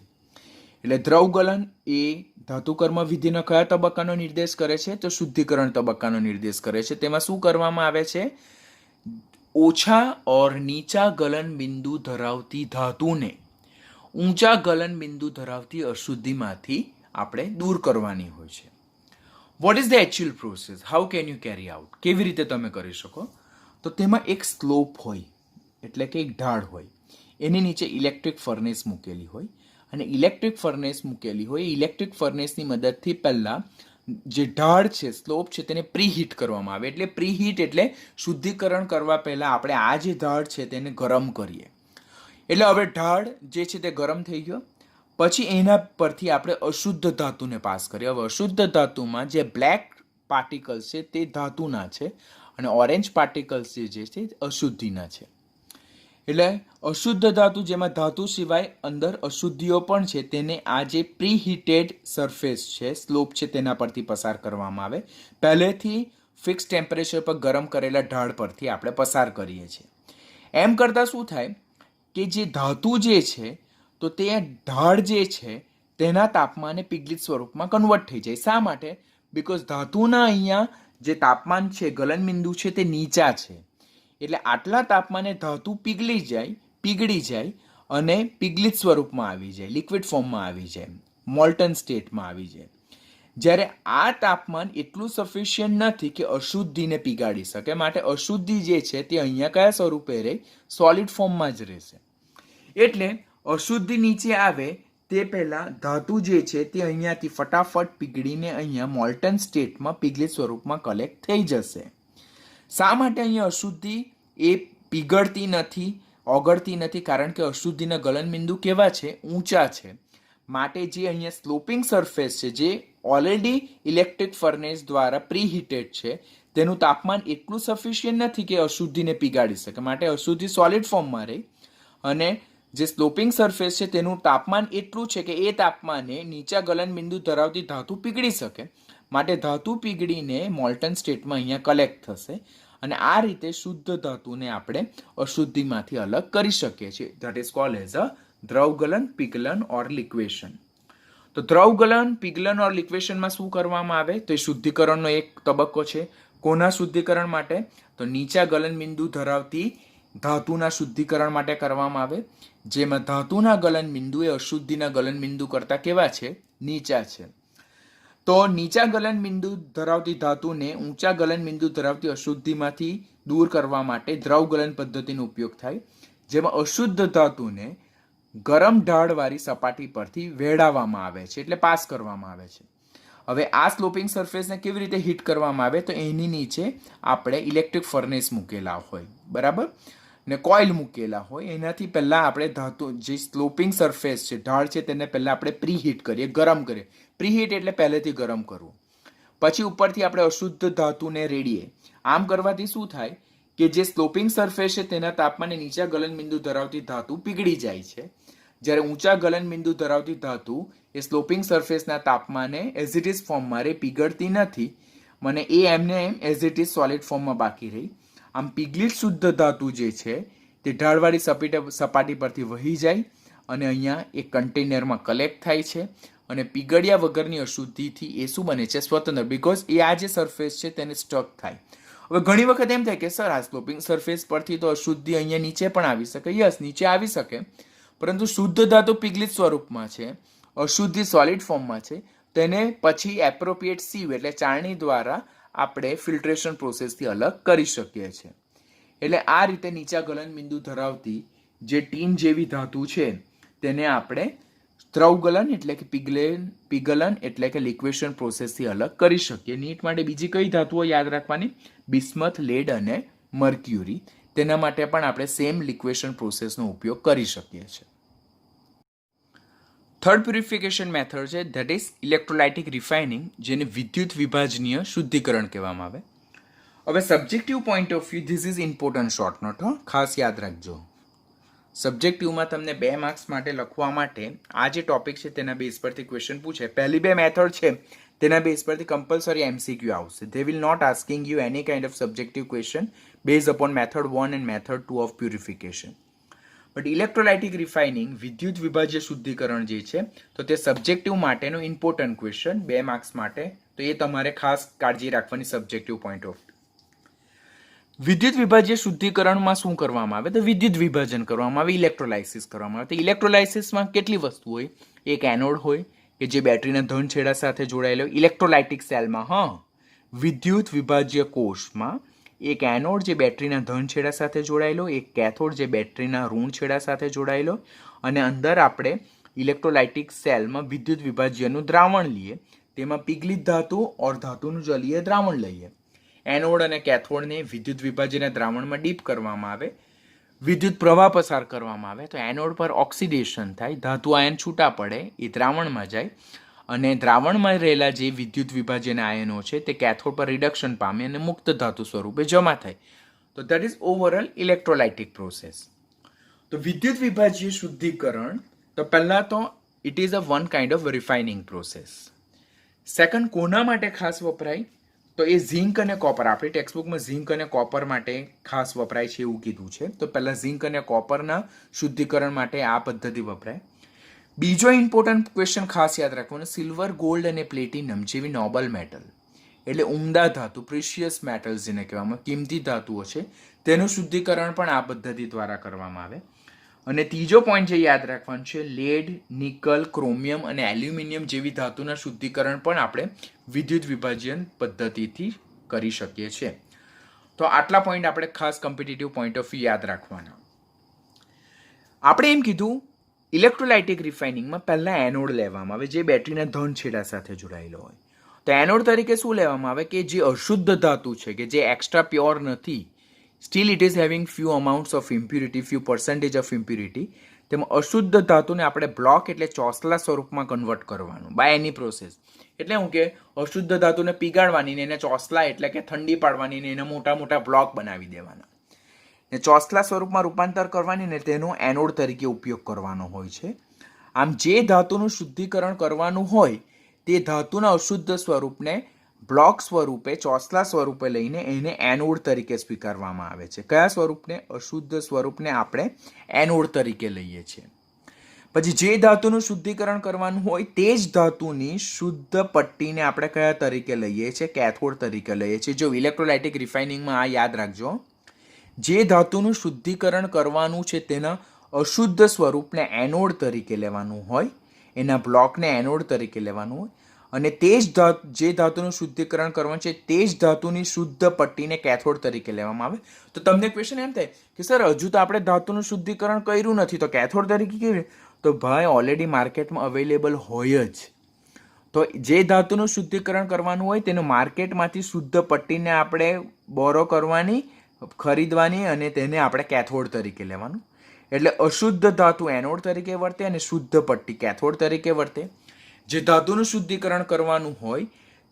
એટલે દ્રવ ગલન એ ધાતુકર્મ વિધિના કયા તબક્કાનો નિર્દેશ કરે છે તો શુદ્ધિકરણ તબક્કાનો નિર્દેશ કરે છે. તેમાં શું કરવામાં આવે છે ઓછા ઓર નીચા ગલન બિંદુ ધરાવતી ધાતુને ઊંચા ગલન બિંદુ ધરાવતી અશુદ્ધિમાંથી આપણે દૂર કરવાની હોય છે. What is the actual process? How can you carry out? કેવી રીતે તમે કરી શકો? તો તેમાં એક સ્લોપ હોય એટલે કે એક ઢાળ હોય, એની નીચે ઇલેક્ટ્રિક ફર્નેસ મૂકેલી હોય અને ઇલેક્ટ્રિક ફર્નેસ મૂકેલી હોય ઇલેક્ટ્રિક ફર્નેસની મદદથી પહેલાં જે ઢાળ છે સ્લોપ છે તેને પ્રીહીટ કરવામાં આવે. એટલે પ્રીહીટ એટલે શુદ્ધિકરણ કરવા પહેલાં આપણે આ જે ઢાળ છે તેને ગરમ કરીએ. એટલે હવે ઢાળ જે છે તે ગરમ થઈ ગયો પછી એના પરથી આપણે અશુદ્ધ ધાતુને પાસ કરીએ. હવે અશુદ્ધ ધાતુમાં જે બ્લેક પાર્ટિકલ્સ છે તે ધાતુના છે અને ઓરેન્જ પાર્ટિકલ્સ જે છે તે અશુદ્ધિના છે. એટલે અશુદ્ધ ધાતુ જેમાં ધાતુ સિવાય અંદર અશુદ્ધિઓ પણ છે તેને આ જે પ્રીહીટેડ સરફેસ છે સ્લોપ છે તેના પરથી પસાર કરવામાં આવે. પહેલેથી ફિક્સ ટેમ્પરેચર પર ગરમ કરેલા ઢાળ પરથી આપણે પસાર કરીએ છીએ. એમ કરતાં શું થાય કે જે ધાતુ જે છે તો તે ઢાળ જે છે તેના તાપમાને પિગલિત સ્વરૂપમાં કન્વર્ટ થઈ જાય. શા માટે? બિકોઝ ધાતુના અહીંયા જે તાપમાન છે ગલન બિંદુ છે તે નીચા છે. એટલે આટલા તાપમાને ધાતુ પીગળી જાય અને પિગલિત સ્વરૂપમાં આવી જાય, લિક્વિડ ફોર્મમાં આવી જાય, મોલ્ટન સ્ટેટમાં આવી જાય. જ્યારે આ તાપમાન એટલું સફિશિયન્ટ નથી કે અશુદ્ધિને પીગાડી શકે માટે અશુદ્ધિ જે છે તે અહીંયા કયા સ્વરૂપે રહે? સોલિડ ફોર્મમાં જ રહેશે. એટલે અશુદ્ધિ નીચે આવે તે પહેલાં ધાતુ જે છે તે અહીંયાથી ફટાફટ પીગળીને અહીંયા મોલ્ટન સ્ટેટમાં પિગલિત સ્વરૂપમાં કલેક્ટ થઈ જશે. શા માટે અહીંયા અશુદ્ધિ એ પીગળતી નથી, ઓગળતી નથી? કારણ કે અશુદ્ધિના ગલન બિંદુ કેવા છે? ઊંચા છે. માટે જે અહીંયા સ્લોપિંગ સરફેસ છે જે ઓલરેડી ઇલેક્ટ્રિક ફર્નેસ દ્વારા પ્રીહીટેડ છે તેનું તાપમાન એટલું સફિશિયન્ટ નથી કે અશુદ્ધિને પીગાડી શકે. માટે અશુદ્ધિ સોલિડ ફોર્મમાં રહી અને જે સ્લોપિંગ સરફેસ છે તેનું તાપમાન એટલું છે કે એ તાપમાને નીચા ગલન બિંદુ ધરાવતી ધાતુ પીગળી શકે. માટે ધાતુ પીગળીને મોલ્ટન સ્ટેટમાં અહીંયા કલેક્ટ થશે અને આ રીતે શુદ્ધ ધાતુને આપણે અશુદ્ધિમાંથી અલગ કરી શકીએ છીએ. That is called as a દ્રવ ગલન, પિગલન ઓર લિક્વેશન. તો દ્રવગલન, પિઘલન ઓર લિક્વેશનમાં શું કરવામાં આવે? તો એ શુદ્ધિકરણનો એક તબક્કો છે. કોના શુદ્ધિકરણ માટે? તો નીચા ગલન બિંદુ ધરાવતી ધાતુના શુદ્ધિકરણ માટે કરવામાં આવે, જેમાં ધાતુના ગલન બિંદુ એ અશુદ્ધિના ગલન બિંદુ કરતા કેવા છે? નીચા છે. તો નીચા ગલન બિંદુ ધરાવતી ધાતુને ઊંચા ગલન બિંદુ ધરાવતી અશુદ્ધિમાંથી દૂર કરવા માટે દ્રવ ગલન પદ્ધતિનો ઉપયોગ થાય, જેમાં અશુદ્ધ ધાતુને ગરમ ઢાળવાળી સપાટી પરથી વેડાવવામાં આવે છે, એટલે પાસ કરવામાં આવે છે. હવે આ સ્લોપિંગ સરફેસને કેવી રીતે હીટ કરવામાં આવે? તો એની નીચે આપણે ઇલેક્ટ્રિક ફર્નેસ મૂકેલા હોય, બરાબર, ને કોઇલ મૂકેલા હોય. એનાથી પહેલાં આપણે ધાતુ જે સ્લોપિંગ સરફેસ છે, ઢાળ છે, તેને પહેલાં આપણે પ્રીહીટ કરીએ, ગરમ કરીએ. પ્રીહીટ એટલે પહેલેથી ગરમ કરવું. પછી ઉપરથી આપણે અશુદ્ધ ધાતુને રેડીએ. આમ કરવાથી શું થાય કે જે સ્લોપિંગ સરફેસ છે તેના તાપમાને નીચા ગલન બિંદુ ધરાવતી ધાતુ પીગળી જાય છે, જ્યારે ઊંચા ગલન બિંદુ ધરાવતી ધાતુ એ સ્લોપિંગ સરફેસના તાપમાને એઝ ઇટ ઇઝ ફોર્મમાં પીગળતી નથી, મને એ એમને એમ એઝ ઇટ ઇઝ સોલિડ ફોર્મમાં બાકી રહી. આમ પીગળિત શુદ્ધ ધાતુ જે છે તે ઢાળવાળી સપાટી પરથી વહી જાય અને અહીંયા એક કન્ટેનરમાં કલેક્ટ થાય છે, અને પીગળ્યા વગરની અશુદ્ધિથી એ શું બને છે? સ્વતંત્ર, બિકોઝ એ આ જે સરફેસ છે તેને સ્ટક થાય. હવે ઘણી વખત એમ થાય કે સર આ સ્લોપિંગ સરફેસ પરથી તો અશુદ્ધિ અહીંયા નીચે પણ આવી શકે. યસ, નીચે આવી શકે, પરંતુ શુદ્ધ ધાતુ પીગલિત સ્વરૂપમાં છે, અશુદ્ધિ સોલિડ ફોર્મમાં છે. તેને પછી એપ્રોપ્રિએટ સીવ એટલે ચાળણી દ્વારા આપણે ફિલ્ટ્રેશન પ્રોસેસથી અલગ કરી શકીએ છીએ. એટલે આ રીતે નીચા ગલન બિંદુ ધરાવતી જે ટીન જેવી ધાતુ છે તેને આપણે દ્રવગલન એટલે કે પીગલન એટલે કે લિક્વેશન પ્રોસેસથી અલગ કરી શકીએ. નીટ માટે બીજી કઈ ધાતુઓ યાદ રાખવાની? બિસ્મથ, લેડ અને મર્ક્યુરી. તેના માટે પણ આપણે સેમ લિક્વેશન પ્રોસેસનો ઉપયોગ કરી શકીએ છીએ. થર્ડ પ્યુરિફિકેશન મેથડ છે ધેટ ઇઝ ઇલેક્ટ્રોલાઇટિક રિફાઇનિંગ, જેને વિદ્યુત વિભાજનીય શુદ્ધિકરણ કહેવામાં આવે. હવે subjective point of view this is important short note, ખાસ યાદ રાખજો. સબ્જેક્ટિવમાં તમને 2 માર્ક્સ માટે લખવા માટે આ જે ટોપિક છે તેના બેઝ પરથી ક્વેશ્ચન પૂછે. પહેલી 2 મેથડ છે તેના બેઝ પરથી કમ્પલસરી એમસીક્યુ આવશે. They will not asking you any kind of subjective question base upon method 1 and method 2 of purification. But electrolytic refining વિદ્યુત વિભાજ્ય શુદ્ધિકરણ જે છે તો તે સબ્જેક્ટિવ માટેનો ઇમ્પોર્ટન્ટ ક્વેશ્ચન 2 માર્ક્સ માટે, તો એ તમારે ખાસ કાળજી રાખવાની સબ્જેક્ટિવ પોઈન્ટ ઓફ. વિદ્યુત વિભાજ્ય શુદ્ધિકરણમાં શું કરવામાં આવે? તો વિદ્યુત વિભાજન કરવામાં આવે, ઇલેક્ટ્રોલાઇસિસ કરવામાં આવે. તો ઇલેક્ટ્રોલાઇસિસમાં કેટલી વસ્તુ હોય? એક એનોડ હોય કે જે બેટરીના ધન છેડા સાથે જોડાયેલો. ઇલેક્ટ્રોલાઇટિક સેલમાં વિદ્યુત વિભાજ્ય કોષમાં એક એનોડ જે બેટરીના ધન છેડા સાથે જોડાયેલો, એક કેથોડ જે બેટરીના ઋણ છેડા સાથે જોડાયેલો, અને અંદર આપણે ઇલેક્ટ્રોલાઇટિક સેલમાં વિદ્યુત વિભાજ્યનું દ્રાવણ લઈએ, તેમાં પીગલિત ધાતુ ઓર ધાતુનું જલીય દ્રાવણ લઈએ. એનોડ અને કેથોડને વિદ્યુત વિભાજ્યના દ્રાવણમાં ડીપ કરવામાં આવે, વિદ્યુત પ્રવાહ પસાર કરવામાં આવે, તો એનોડ પર ઓક્સિડેશન થાય, ધાતુ આયન છૂટા પડે, એ દ્રાવણમાં જાય, અને દ્રાવણમાં રહેલા જે વિદ્યુત વિભાજ્યના આયનો છે તે કેથોડ પર રિડક્શન પામે અને મુક્ત ધાતુ સ્વરૂપે જમા થાય. તો that is overall electrolytic process. તો વિદ્યુત વિભાજ્ય શુદ્ધિકરણ, તો પહેલાં તો it is a one kind of refining process. Second, કોના માટે ખાસ વપરાય? તો એ ઝિંક અને કોપર. આપણી ટેક્સ્ટબુકમાં ઝિંક અને કોપર માટે ખાસ વપરાય છે એવું કીધું છે. તો પહેલાં ઝિંક અને કોપરના શુદ્ધિકરણ માટે આ પદ્ધતિ વપરાય. બીજો ઇમ્પોર્ટન્ટ ક્વેશ્ચન ખાસ યાદ રાખવાનો, સિલ્વર, ગોલ્ડ અને પ્લેટિનમ જેવી નોબલ મેટલ એટલે ઉમદા ધાતુ, પ્રિશિયસ મેટલ્સ જેને કહેવામાં, કિંમતી ધાતુઓ છે, તેનું શુદ્ધિકરણ પણ આ પદ્ધતિ દ્વારા કરવામાં આવે. અને ત્રીજો પોઈન્ટ જે યાદ રાખવાનું છે, લેડ, નિકલ, ક્રોમિયમ અને એલ્યુમિનિયમ જેવી ધાતુના શુદ્ધિકરણ પણ આપણે વિદ્યુત વિભાજન પદ્ધતિથી કરી શકીએ છીએ. તો આટલા પોઈન્ટ આપણે ખાસ કોમ્પિટિટિવ પોઈન્ટ ઓફ વ્યૂ યાદ રાખવાના. આપણે એમ કીધું ઇલેક્ટ્રોલાઇટિક રિફાઇનિંગમાં પહેલાં એનોડ લેવામાં આવે જે બેટરીના ધન છેડા સાથે જોડાયેલો હોય. તો એનોડ તરીકે શું લેવામાં આવે કે જે અશુદ્ધ ધાતુ છે કે જે એક્સ્ટ્રા પ્યોર નથી, still it is having few amounts of impurity, few percentage of impurity, તેમાં અશુદ્ધ ધાતુને આપણે બ્લોક એટલે ચોસલા સ્વરૂપમાં કન્વર્ટ કરવાનું બાય એની પ્રોસેસ. એટલે હું કે અશુદ્ધ ધાતુને પીગાળવાની ને એને ચોસલા એટલે કે ઠંડી પાડવાની ને એના મોટા મોટા બ્લોક બનાવી દેવાના ને ચોસલા સ્વરૂપમાં રૂપાંતર કરવાની ને તેનો એનોડ તરીકે ઉપયોગ કરવાનો હોય છે. આમ જે ધાતુનું શુદ્ધિકરણ કરવાનું હોય તે ધાતુના અશુદ્ધ સ્વરૂપને બ્લોક સ્વરૂપે, ચોસલા સ્વરૂપે લઈને એને એનોડ તરીકે સ્વીકારવામાં આવે છે. કયા સ્વરૂપને? અશુદ્ધ સ્વરૂપને આપણે એનોડ તરીકે લઈએ છીએ. પછી જે ધાતુનું શુદ્ધિકરણ કરવાનું હોય તે જ ધાતુની શુદ્ધ પટ્ટીને આપણે કયા તરીકે લઈએ છીએ? કેથોડ તરીકે લઈએ છીએ. જો ઇલેક્ટ્રોલાઇટિક રિફાઇનિંગમાં આ યાદ રાખજો, જે ધાતુનું શુદ્ધિકરણ કરવાનું છે તેના અશુદ્ધ સ્વરૂપને એનોડ તરીકે લેવાનું હોય, એના બ્લોકને એનોડ તરીકે લેવાનું હોય, અને તે જ જે ધાતુનું શુદ્ધિકરણ કરવાનું છે તે જ ધાતુની શુદ્ધ પટ્ટીને કેથોડ તરીકે લેવામાં આવે. તો તમને ક્વેશ્ચન એમ થાય કે સર હજુ તો આપણે ધાતુનું શુદ્ધિકરણ કર્યું નથી તો કેથોડ તરીકે કેવી? તો ભાઈ ઓલરેડી માર્કેટમાં અવેલેબલ હોય જ. તો જે ધાતુનું શુદ્ધિકરણ કરવાનું હોય તેનું માર્કેટમાંથી શુદ્ધ પટ્ટીને આપણે બોરો કરવાની, ખરીદવાની, અને તેને આપણે કેથોડ તરીકે લેવાનું. એટલે અશુદ્ધ ધાતુ એનોડ તરીકે વર્તે અને શુદ્ધ પટ્ટી કેથોડ તરીકે વર્તે. જે ધાતુનું શુદ્ધિકરણ કરવાનું હોય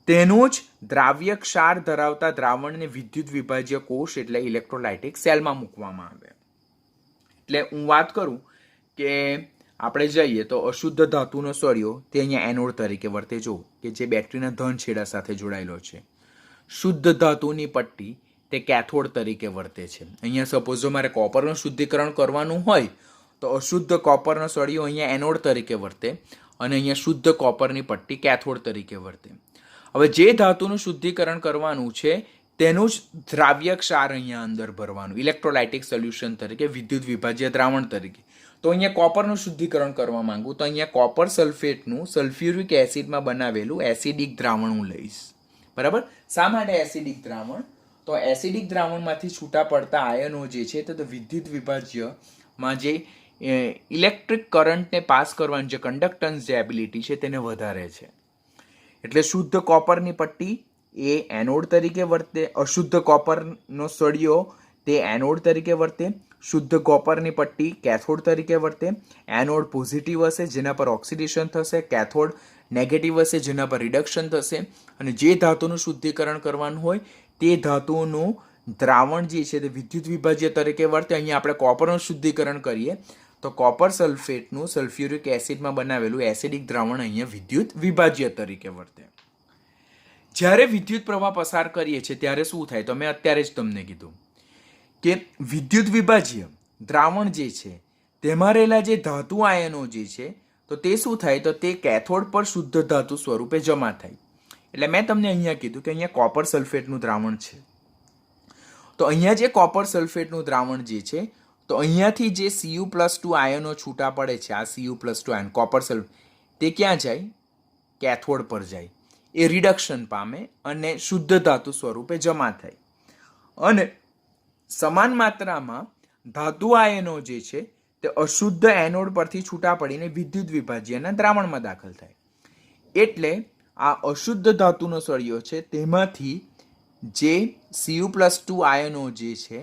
તેનું જ દ્રાવ્ય ક્ષાર ધરાવતા દ્રાવણને વિદ્યુત વિભાજ્ય કોષ એટલે ઇલેક્ટ્રોલાઇટિક સેલમાં મૂકવામાં આવે. એટલે હું વાત કરું કે આપણે જઈએ તો અશુદ્ધ ધાતુનો સળિયો તે અહીંયા એનોડ તરીકે વર્તે. જો કે જે બેટરીના ધન છેડા સાથે જોડાયેલો છે. શુદ્ધ ધાતુની પટ્ટી તે કેથોડ તરીકે વર્તે છે. અહીંયા સપોઝ જો મારે કોપરનું શુદ્ધિકરણ કરવાનું હોય તો અશુદ્ધ કોપરનો સળિયો અહીંયા એનોડ તરીકે વર્તે અને અહીંયા શુદ્ધ કોપરની પટ્ટી કેથોડ તરીકે વર્તે. હવે જે ધાતુનું શુદ્ધિકરણ કરવાનું છે તેનું જ દ્રાવ્ય ક્ષાર અહીંયા અંદર ભરવાનું ઇલેક્ટ્રોલાઇટિક સોલ્યુશન તરીકે, વિદ્યુત વિભાજ્ય દ્રાવણ તરીકે. તો અહીંયા કોપરનું શુદ્ધિકરણ કરવા માંગુ તો અહીંયા કોપર સલ્ફેટનું સલ્ફ્યુરિક એસિડમાં બનાવેલું એસિડિક દ્રાવણ હું લઈશ. બરાબર? શા માટે એસિડિક દ્રાવણ? તો એસિડિક દ્રાવણમાંથી છૂટા પડતા આયનો જે છે તે વિદ્યુત વિભાજ્યમાં જે ઇલેક્ટ્રિક કરંટને પાસ કરવાની જે કન્ડક્ટન્સ જે એબિલિટી છે તેને વધારે છે. એટલે શુદ્ધ કોપરની પટ્ટી એ એનોડ તરીકે વર્તે, અશુદ્ધ કોપરનો સળિયો તે એનોડ તરીકે વર્તે, શુદ્ધ કોપરની પટ્ટી કેથોડ તરીકે વર્તે. એનોડ પોઝિટિવ હશે જેના પર ઓક્સિડેશન થશે, કેથોડ નેગેટિવ હશે જેના પર રિડક્શન થશે. અને જે ધાતુનું શુદ્ધિકરણ કરવાનું હોય તે ધાતુનું દ્રાવણ જે છે તે વિદ્યુત વિભાજ્ય તરીકે વર્તે. અહીંયા આપણે કોપરનું શુદ્ધિકરણ કરીએ તો કોપર સલ્ફેટનું સલ્ફ્યુરિક એસિડમાં બનાવેલું એસિડિક દ્રાવણ અહીંયા વિદ્યુત વિભાજ્ય તરીકે વર્તે. જ્યારે વિદ્યુત પ્રવાહ પસાર કરીએ છીએ ત્યારે શું થાય? તો મેં અત્યારે જ તમને કીધું કે વિદ્યુત વિભાજ્ય દ્રાવણ જે છે તેમાં રહેલા જે ધાતુ આયનો જે છે તો તે શું થાય? તો તે કેથોડ પર શુદ્ધ ધાતુ સ્વરૂપે જમા થાય. એટલે મેં તમને અહીંયા કીધું કે અહીંયા કોપર સલ્ફેટનું દ્રાવણ છે. તો અહીંયા જે કોપર સલ્ફેટનું દ્રાવણ જે છે તો અહીંયાથી જે Cu+2 આયનો છૂટા પડે છે, આ Cu+2 આયન કોપર સલ્ફેટ તે ક્યાં જાય? કેથોડ પર જાય. એ રિડક્શન પામે અને શુદ્ધ ધાતુ સ્વરૂપે જમા થાય. અને સમાન માત્રામાં ધાતુ આયનો જે છે તે અશુદ્ધ એનોડ પરથી છૂટા પડીને વિદ્યુત વિભાજ્યના દ્રાવણમાં દાખલ થાય. એટલે આ અશુદ્ધ ધાતુનો સળિયો છે તેમાંથી જે Cu+2 આયનો જે છે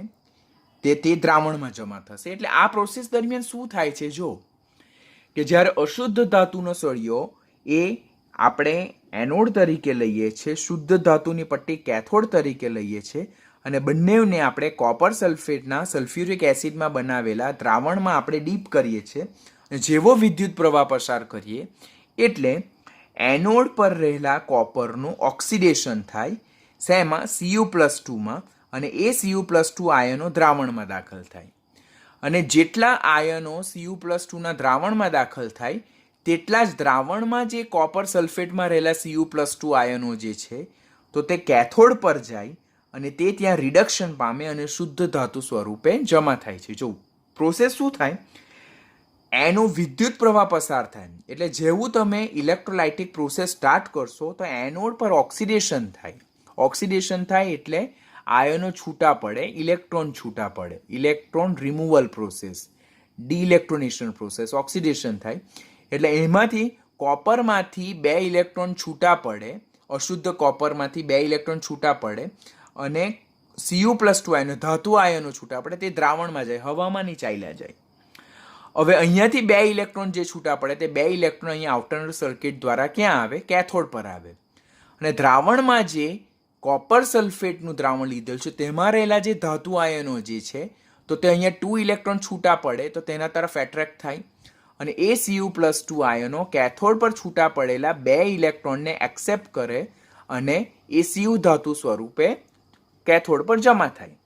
તે દ્રાવણમાં જમા થશે. એટલે આ પ્રોસેસ દરમિયાન શું થાય છે? જો કે જ્યારે અશુદ્ધ ધાતુનો સળિયો એ આપણે એનોડ તરીકે લઈએ છીએ, શુદ્ધ ધાતુની પટ્ટી કેથોડ તરીકે લઈએ છીએ અને બંનેને આપણે કોપર સલ્ફેટના સલ્ફ્યુરિક એસિડમાં બનાવેલા દ્રાવણમાં આપણે ડીપ કરીએ છીએ. જેવો વિદ્યુત પ્રવાહ પસાર કરીએ એટલે એનોડ પર રહેલા કોપરનું ઓક્સિડેશન થાય. શેમાં? Cu+2માં. અને એ Cu+2 આયનો દ્રાવણમાં દાખલ થાય. અને જેટલા આયનો Cu+2ના દ્રાવણમાં દાખલ થાય તેટલા જ દ્રાવણમાં જે કોપર સલ્ફેટમાં રહેલા Cu+2 આયનો જે છે તો તે કેથોડ પર જાય અને તે ત્યાં રિડક્શન પામે અને શુદ્ધ ધાતુ સ્વરૂપે જમા થાય છે. જો પ્રોસેસ શું થાય? એનો વિદ્યુત પ્રવાહ પસાર થાય એટલે જેવું તમે ઇલેક્ટ્રોલાઇટિક પ્રોસેસ સ્ટાર્ટ કરશો તો એનોડ પર ઓક્સિડેશન થાય. ઓક્સિડેશન થાય એટલે આયનો છૂટા પડે, ઇલેક્ટ્રોન છૂટા પડે. Electron removal process, de-electronation process, oxidation થાય. એટલે એમાંથી કોપરમાંથી 2 ઇલેક્ટ્રોન છૂટા પડે, અશુદ્ધ કોપરમાંથી 2 ઇલેક્ટ્રોન છૂટા પડે અને Cu+2 આયનો ધાતુ આયનો છૂટા પડે તે દ્રાવણમાં જાય, હવામાં નહીં ચાલ્યા જાય. હવે અહીંયાથી 2 ઇલેક્ટ્રોન જે છૂટા પડે તે 2 ઇલેક્ટ્રોન અહીંયા આઉટર સર્કિટ દ્વારા ક્યાં આવે? કેથોડ પર આવે. અને દ્રાવણમાં જે કોપર સલ્ફેટનું દ્રાવણ લીધેલ છે તેમાં રહેલા જે ધાતુ આયનો જે છે તો તે અહીંયા 2 ઇલેક્ટ્રોન છૂટા પડે તો તેના તરફ એટ્રેક્ટ થાય અને એ Cu+2 આયનો કેથોડ પર છૂટા પડેલા 2 ઇલેક્ટ્રોનને એક્સેપ્ટ કરે અને એ Cu ધાતુ સ્વરૂપે કેથોડ પર જમા થાય.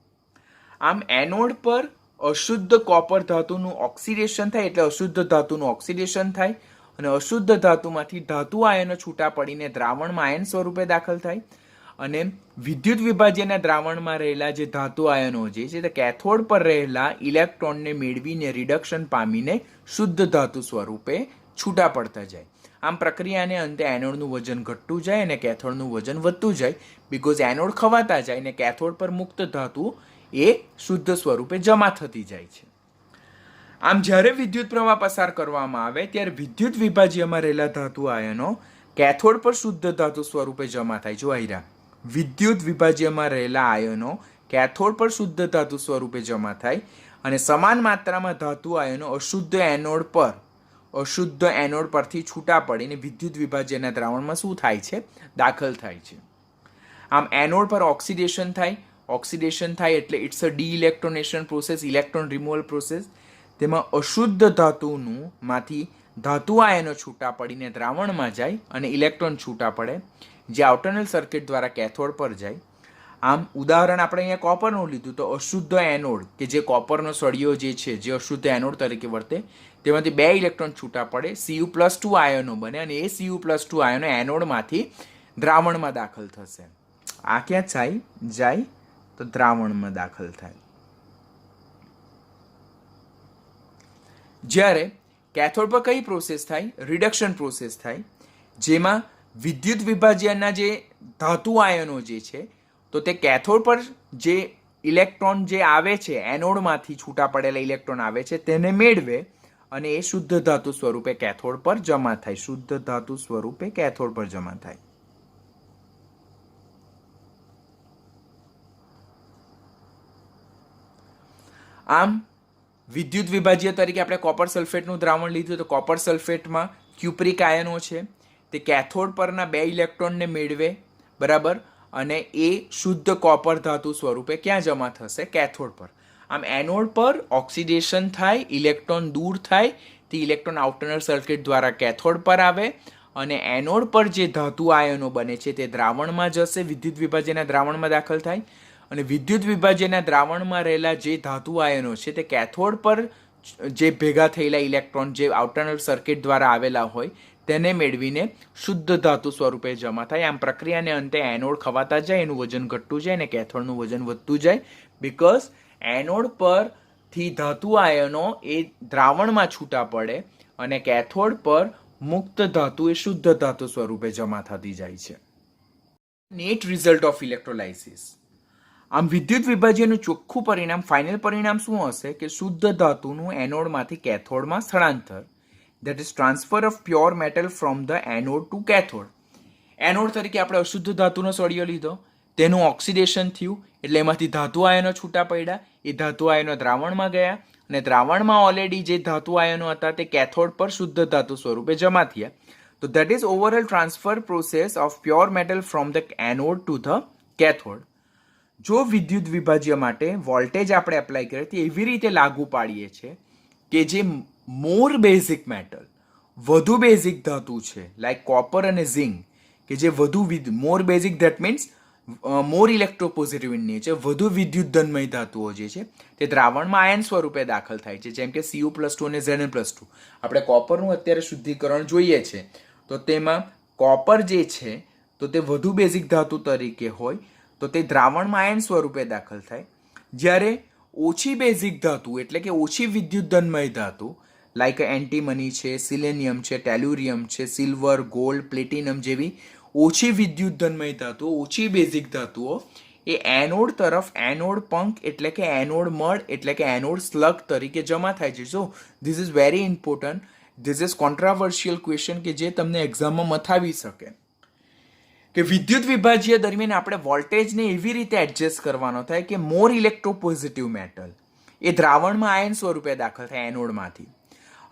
આમ એનોડ પર અશુદ્ધ કોપર ધાતુનું ઓક્સિડેશન થાય એટલે અશુદ્ધ ધાતુનું ઓક્સિડેશન થાય અને અશુદ્ધ ધાતુમાંથી ધાતુ આયનો છૂટા પડીને દ્રાવણમાં આયન સ્વરૂપે દાખલ થાય અને વિદ્યુત વિભાજ્યના દ્રાવણમાં રહેલા જે ધાતુ આયનો જે છે તે કેથોડ પર રહેલા ઇલેક્ટ્રોનને મેળવીને રિડક્શન પામીને શુદ્ધ ધાતુ સ્વરૂપે છૂટા પડતા જાય. આમ પ્રક્રિયાને અંતે એનોડનું વજન ઘટતું જાય અને કેથોડનું વજન વધતું જાય, બીકોઝ એનોડ ખવાતા જાય અને કેથોડ પર મુક્ત ધાતુ એ શુદ્ધ સ્વરૂપે જમા થતી જાય છે. આમ જ્યારે વિદ્યુત પ્રવાહ પસાર કરવામાં આવે ત્યારે વિદ્યુત વિભાજ્યમાં રહેલા ધાતુ આયનો કેથોડ પર શુદ્ધ ધાતુ સ્વરૂપે જમા થાય. જો આયરા વિદ્યુત વિભાજ્યમાં રહેલા આયનો કેથોડ પર શુદ્ધ ધાતુ સ્વરૂપે જમા થાય અને સમાન માત્રામાં ધાતુ આયનો અશુદ્ધ એનોડ પરથી છૂટા પડીને વિદ્યુત વિભાજ્યના દ્રાવણમાં શું થાય છે? દાખલ થાય છે. આમ એનોડ પર ઓક્સિડેશન થાય એટલે it's a de electronation process, electron removal process. તેમાં અશુદ્ધ ધાતુનું માંથી ધાતુ આયનો છૂટા પડીને દ્રાવણમાં જાય અને ઇલેક્ટ્રોન છૂટા પડે જે આઉટરનલ સર્કિટ દ્વારા કેથોડ પર જાય. આમ ઉદાહરણ આપણે અહીંયા કોપરનું લીધું તો અશુદ્ધ એનોડ કે જે કોપરનો સળિયો જે છે જે અશુદ્ધ એનોડ તરીકે વર્તે તેમાંથી 2 ઇલેક્ટ્રોન છૂટા પડે, Cu+2 આયનો બને અને એ Cu+2 આયનો એનોડમાંથી દ્રાવણમાં દાખલ થશે. આ ક્યાં જાય તો દ્રાવણમાં દાખલ થાય. જ્યારે કેથોડ પર કઈ પ્રોસેસ થાય? રિડક્શન પ્રોસેસ થાય, જેમાં વિદ્યુત વિભાજ્યના જે ધાતુ આયનો જે છે તો તે કેથોડ પર જે ઇલેક્ટ્રોન જે આવે છે એનોડમાંથી છૂટા પડેલા ઇલેક્ટ્રોન આવે છે તેને મેળવે અને એ શુદ્ધ ધાતુ સ્વરૂપે કેથોડ પર જમા થાય. શુદ્ધ ધાતુ સ્વરૂપે કેથોડ પર જમા થાય. આમ વિદ્યુત વિભાજ્ય તરીકે આપણે કોપર સલ્ફેટનું દ્રાવણ લીધું તો કોપર સલ્ફેટમાં ક્યુપ્રિક આયનો છે તે કેથોડ પરના 2 ઇલેક્ટ્રોનને મેળવે, બરાબર, અને એ શુદ્ધ કોપર ધાતુ સ્વરૂપે ક્યાં જમા થશે? કેથોડ પર. આમ એનોડ પર ઓક્સિડેશન થાય, ઇલેક્ટ્રોન દૂર થાય, તે ઇલેક્ટ્રોન આઉટરનલ સર્કિટ દ્વારા કેથોડ પર આવે અને એનોડ પર જે ધાતુ આયનો બને છે તે દ્રાવણમાં જશે, વિદ્યુત વિભાજ્યના દ્રાવણમાં દાખલ થાય અને વિદ્યુત વિભાજ્યના દ્રાવણમાં રહેલા જે ધાતુ આયનો છે તે કેથોડ પર જે ભેગા થયેલા ઇલેક્ટ્રોન જે આઉટરનલ સર્કિટ દ્વારા આવેલા હોય તેને મેળવીને શુદ્ધ ધાતુ સ્વરૂપે જમા થાય. આમ પ્રક્રિયાને અંતે એનોડ ખવાતા જાય, એનું વજન ઘટતું જાય અને કેથોડનું વજન વધતું જાય, બીકોઝ એનોડ પરથી ધાતુ આયનો એ દ્રાવણમાં છૂટા પડે અને કેથોડ પર મુક્ત ધાતુ એ શુદ્ધ ધાતુ સ્વરૂપે જમા થતી જાય છે. Net result of electrolysis. આમ વિદ્યુત વિભાજ્યનું ચોખ્ખું પરિણામ, ફાઇનલ પરિણામ શું હશે કે શુદ્ધ ધાતુનું એનોડમાંથી કેથોડમાં સ્થળાંતર, that is transfer of pure metal from the anode to cathode. Anode તરીકે આપણે અશુદ્ધ ધાતુનો સળિયો લીધો, તેનું ઓક્સિડેશન થયું એટલે એમાંથી ધાતુ આયનો છૂટા પડ્યા, એ ધાતુ આયનો દ્રાવણમાં ગયા અને દ્રાવણમાં ઓલરેડી જે ધાતુ આયનો હતા તે કેથોડ પર શુદ્ધ ધાતુ સ્વરૂપે જમા થયા. તો that is overall transfer process of pure metal from the anode to the cathode. જો વિદ્યુત વિભાજ્ય માટે વોલ્ટેજ આપણે એપ્લાય કરીએ તો એવી રીતે લાગુ પાડીએ છીએ કે જે મોર બેઝિક મેટલ, વધુ બેઝિક ધાતુ છે લાઈક કોપર અને ઝિંક કે જે વધુ more basic that means more electropositive in nature, વધુ વિદ્યુત ધનમય ધાતુઓ જે છે તે દ્રાવણમાં આયન સ્વરૂપે દાખલ થાય છે, જેમ કે Cu+2 અને Zn+2. આપણે કોપરનું અત્યારે શુદ્ધિકરણ જોઈએ છે તો તેમાં કોપર જે છે તો તે વધુ બેઝિક ધાતુ તરીકે હોય તો તે દ્રાવણમાં આયન સ્વરૂપે દાખલ થાય. જ્યારે ઓછી બેઝિક ધાતુ એટલે કે ઓછી વિદ્યુત ધનમય ધાતુ લાઈક એન્ટીમની છે, સિલેનિયમ છે, ટેલ્યુરિયમ છે, સિલ્વર, ગોલ્ડ, પ્લેટિનમ જેવી ઓછી વિદ્યુત ધનમય ધાતુઓ, ઓછી બેઝિક ધાતુઓ એ એનોડ તરફ એનોડ પંક એટલે કે એનોડ મળ એટલે કે એનોડ સ્લગ તરીકે જમા થાય છે. So this is very important, this is controversial question કે જે તમને એક્ઝામમાં મથાવી શકે કે વિદ્યુત વિભાજ્ય દરમિયાન આપણે વોલ્ટેજને એવી રીતે એડજસ્ટ કરવાનો થાય કે મોર ઇલેક્ટ્રોપોઝિટિવ મેટલ એ દ્રાવણમાં આયન સ્વરૂપે દાખલ થાય એનોડમાંથી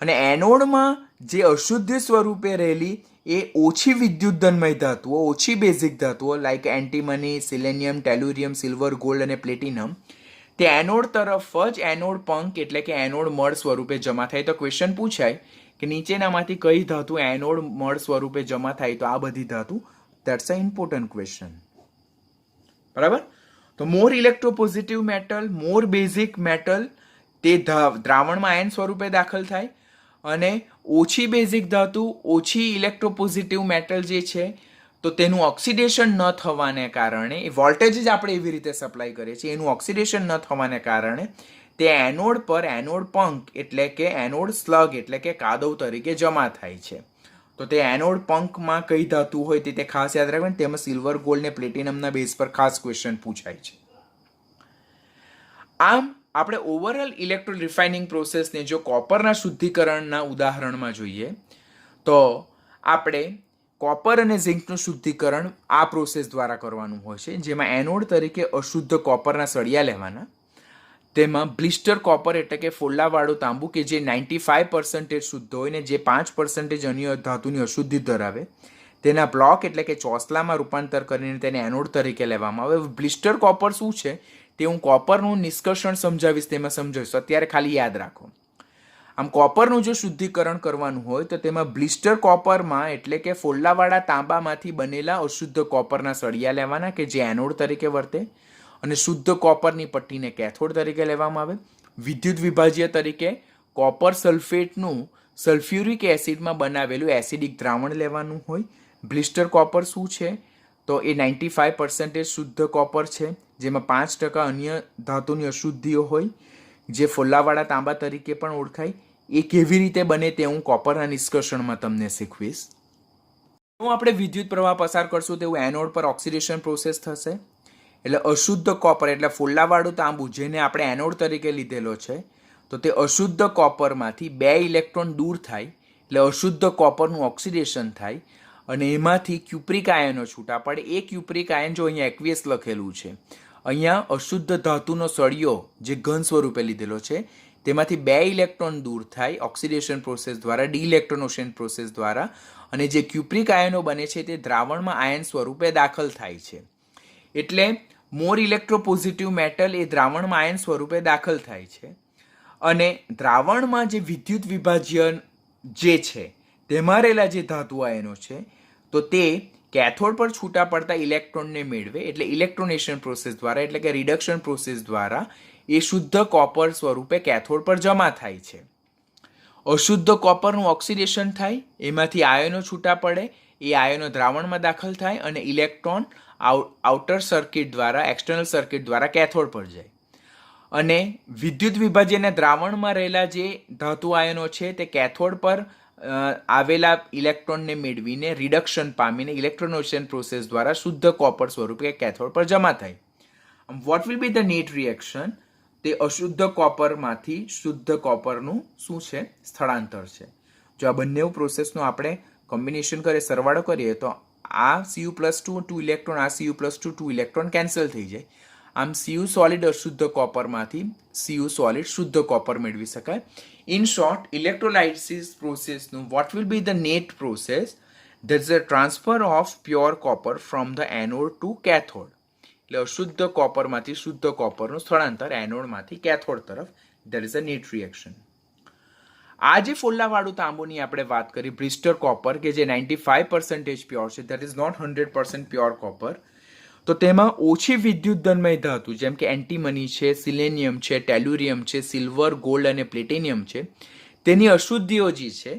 અને એનોડમાં જે અશુદ્ધ સ્વરૂપે રહેલી એ ઓછી વિદ્યુત ધનમય ધાતુઓ, ઓછી બેઝિક ધાતુઓ લાઈક એન્ટીમની, સિલેનિયમ, ટેલ્યુરિયમ, સિલ્વર, ગોલ્ડ અને પ્લેટિનમ તે એનોડ તરફ જ એનોડ પંક એટલે કે એનોડ મળ સ્વરૂપે જમા થાય. તો ક્વેશ્ચન પૂછાય કે નીચેનામાંથી કઈ ધાતુ એનોડ મળ સ્વરૂપે જમા થાય? તો આ બધી ધાતુ. That's an important question. બરાબર? તો મોર ઇલેક્ટ્રોપોઝિટિવ મેટલ, મોર બેઝિક મેટલ તે દ્રાવણમાં આયન સ્વરૂપે દાખલ થાય, અને ઓછી બેઝિક ધાતુ, ઓછી ઇલેક્ટ્રોપોઝિટિવ મેટલ જે છે તો તેનું ઓક્સિડેશન ન થવાને કારણે, એ વોલ્ટેજ જ આપણે એવી રીતે સપ્લાય કરીએ છીએ, એનું ઓક્સિડેશન ન થવાને કારણે તે એનોડ પર એનોડ પંક એટલે કે એનોડ સ્લગ એટલે કે કાદવ તરીકે જમા થાય છે. તો તે એનોડ પંકમાં કઈ ધાતુ હોય તે ખાસ યાદ રાખવાનું. તેમાં સિલ્વર, ગોલ્ડ ને પ્લેટિનમના બેઝ પર ખાસ ક્વેશ્ચન પૂછાય છે. આમ આપણે ઓવરઓલ ઇલેક્ટ્રો રિફાઇનિંગ પ્રોસેસને જો કોપરના શુદ્ધિકરણના ઉદાહરણમાં જોઈએ તો આપણે કોપર અને ઝિંકનું શુદ્ધિકરણ આ પ્રોસેસ દ્વારા કરવાનું હોય છે, જેમાં એનોડ તરીકે અશુદ્ધ કોપરના સળિયા લેવાના, તેમાં બ્લિસ્ટર કોપર એટલે કે ફોલ્લાવાળું તાંબુ કે જે 95% શુદ્ધ હોય ને જે 5% અન્ય ધાતુની અશુદ્ધિ ધરાવે, તેના બ્લોક એટલે કે ચોસલામાં રૂપાંતર કરીને તેને એનોડ તરીકે લેવામાં આવે. બ્લિસ્ટર કોપર શું છે તે હું કોપરનું નિષ્કર્ષણ સમજાવીશ, તેમાં સમજાવીશ, અત્યારે ખાલી યાદ રાખો. આમ કોપરનું જો શુદ્ધિકરણ કરવાનું હોય તો તેમાં બ્લિસ્ટર કોપરમાં એટલે કે ફોલ્લાવાળા તાંબામાંથી બનેલા અશુદ્ધ કોપરના સળિયા લેવાના કે જે એનોડ તરીકે વર્તે, અને શુદ્ધ કોપરની પટ્ટીને કેથોડ તરીકે લેવામાં આવે. વિદ્યુત વિભાજ્ય તરીકે કોપર સલ્ફેટનું સલ્ફ્યુરિક એસિડમાં બનાવેલું એસિડિક દ્રાવણ લેવાનું હોય. બ્લિસ્ટર કોપર શું છે તો એ 95% શુદ્ધ કોપર છે, જેમાં 5% અન્ય ધાતુની અશુદ્ધિઓ હોય જે ફોલ્લાવાળા તાંબા તરીકે પણ ઓળખાય. એ કેવી રીતે બને તે હું કોપરના નિષ્કર્ષણમાં તમને શીખવીશ. જો આપણે વિદ્યુત પ્રવાહ પસાર કરશું તેવું એનોડ પર ઓક્સિડેશન પ્રોસેસ થશે, એટલે અશુદ્ધ કોપર એટલે ફોલ્લાવાળું તાંબુ જેને આપણે એનોડ તરીકે લીધેલો છે તો તે અશુદ્ધ કોપરમાંથી 2 ઇલેક્ટ્રોન દૂર થાય, એટલે અશુદ્ધ કોપરનું ઓક્સિડેશન થાય અને એમાંથી ક્યુપ્રિક આયનો છૂટા પડે. એ ક્યુપ્રિક આયન જો અહીંયા એક્વિયસ લખેલું છે, અહીંયા અશુદ્ધ ધાતુનો સળિયો જે ઘન સ્વરૂપે લીધેલો છે તેમાંથી 2 ઇલેક્ટ્રોન દૂર થાય ઓક્સિડેશન પ્રોસેસ દ્વારા, ડિઇલેક્ટ્રોનેશન પ્રોસેસ દ્વારા, અને જે ક્યુપ્રિક આયનો બને છે તે દ્રાવણમાં આયન સ્વરૂપે દાખલ થાય છે. એટલે મોર ઇલેક્ટ્રોપોઝિટિવ મેટલ એ દ્રાવણમાં આયન સ્વરૂપે દાખલ થાય છે, અને દ્રાવણમાં જે વિદ્યુત વિભાજ્ય જે છે તેમાં રહેલા જે ધાતુ આયનો છે તો તે કેથોડ પર છૂટા પડતા ઇલેક્ટ્રોનને મેળવે, એટલે ઇલેક્ટ્રોનેશન પ્રોસેસ દ્વારા એટલે કે રિડક્શન પ્રોસેસ દ્વારા એ શુદ્ધ કોપર સ્વરૂપે કેથોડ પર જમા થાય છે. અશુદ્ધ કોપરનું ઓક્સિડેશન થાય, એમાંથી આયનો છૂટા પડે, એ આયનો દ્રાવણમાં દાખલ થાય અને ઇલેક્ટ્રોન આઉટર સર્કિટ દ્વારા, એક્સટર્નલ સર્કિટ દ્વારા કેથોડ પર જાય. અને વિદ્યુત વિભાજ્યના દ્રાવણમાં રહેલા જે ધાતુ આયનો છે તે કેથોડ પર આવેલા ઇલેક્ટ્રોનને મેળવીને રિડક્શન પામીને ઇલેક્ટ્રોનેશન પ્રોસેસ દ્વારા શુદ્ધ કોપર સ્વરૂપે કેથોડ પર જમા થાય. Vote will be the net reaction? તે અશુદ્ધ કોપરમાંથી શુદ્ધ કોપરનું શું છે? સ્થળાંતર છે. જો આ બંને પ્રોસેસનું આપણે કોમ્બિનેશન કરીએ, સરવાળો કરીએ તો આ Cu+2 2 ઇલેક્ટ્રોન, આ Cu+2 2 ઇલેક્ટ્રોન કેન્સલ થઈ જાય. આમ Cu સોલિડ અશુદ્ધ કોપરમાંથી Cu સોલિડ શુદ્ધ કોપર મેળવી શકાય. ઇન શોર્ટ, ઇલેક્ટ્રોલાઇસિસ પ્રોસેસનું what will be the net process? That is a transfer of pure copper from the anode to cathode. એટલે અશુદ્ધ કોપરમાંથી શુદ્ધ કોપરનું સ્થળાંતર એનોડમાંથી કેથોડ તરફ. That is a net reaction. આ જે ફોલ્લાવાળું તાંબુની આપણે વાત કરી, બ્લિસ્ટર કોપર કે જે 95% પ્યોર છે, that is not 100% pure copper, તો તેમાં ઓછી વિદ્યુત ધનમય ધાતુ જેમ કે એન્ટીમની છે, સિલેનિયમ છે, ટેલ્યુરિયમ છે, સિલ્વર, ગોલ્ડ અને પ્લેટિનિયમ છે, તેની અશુદ્ધિઓ જે છે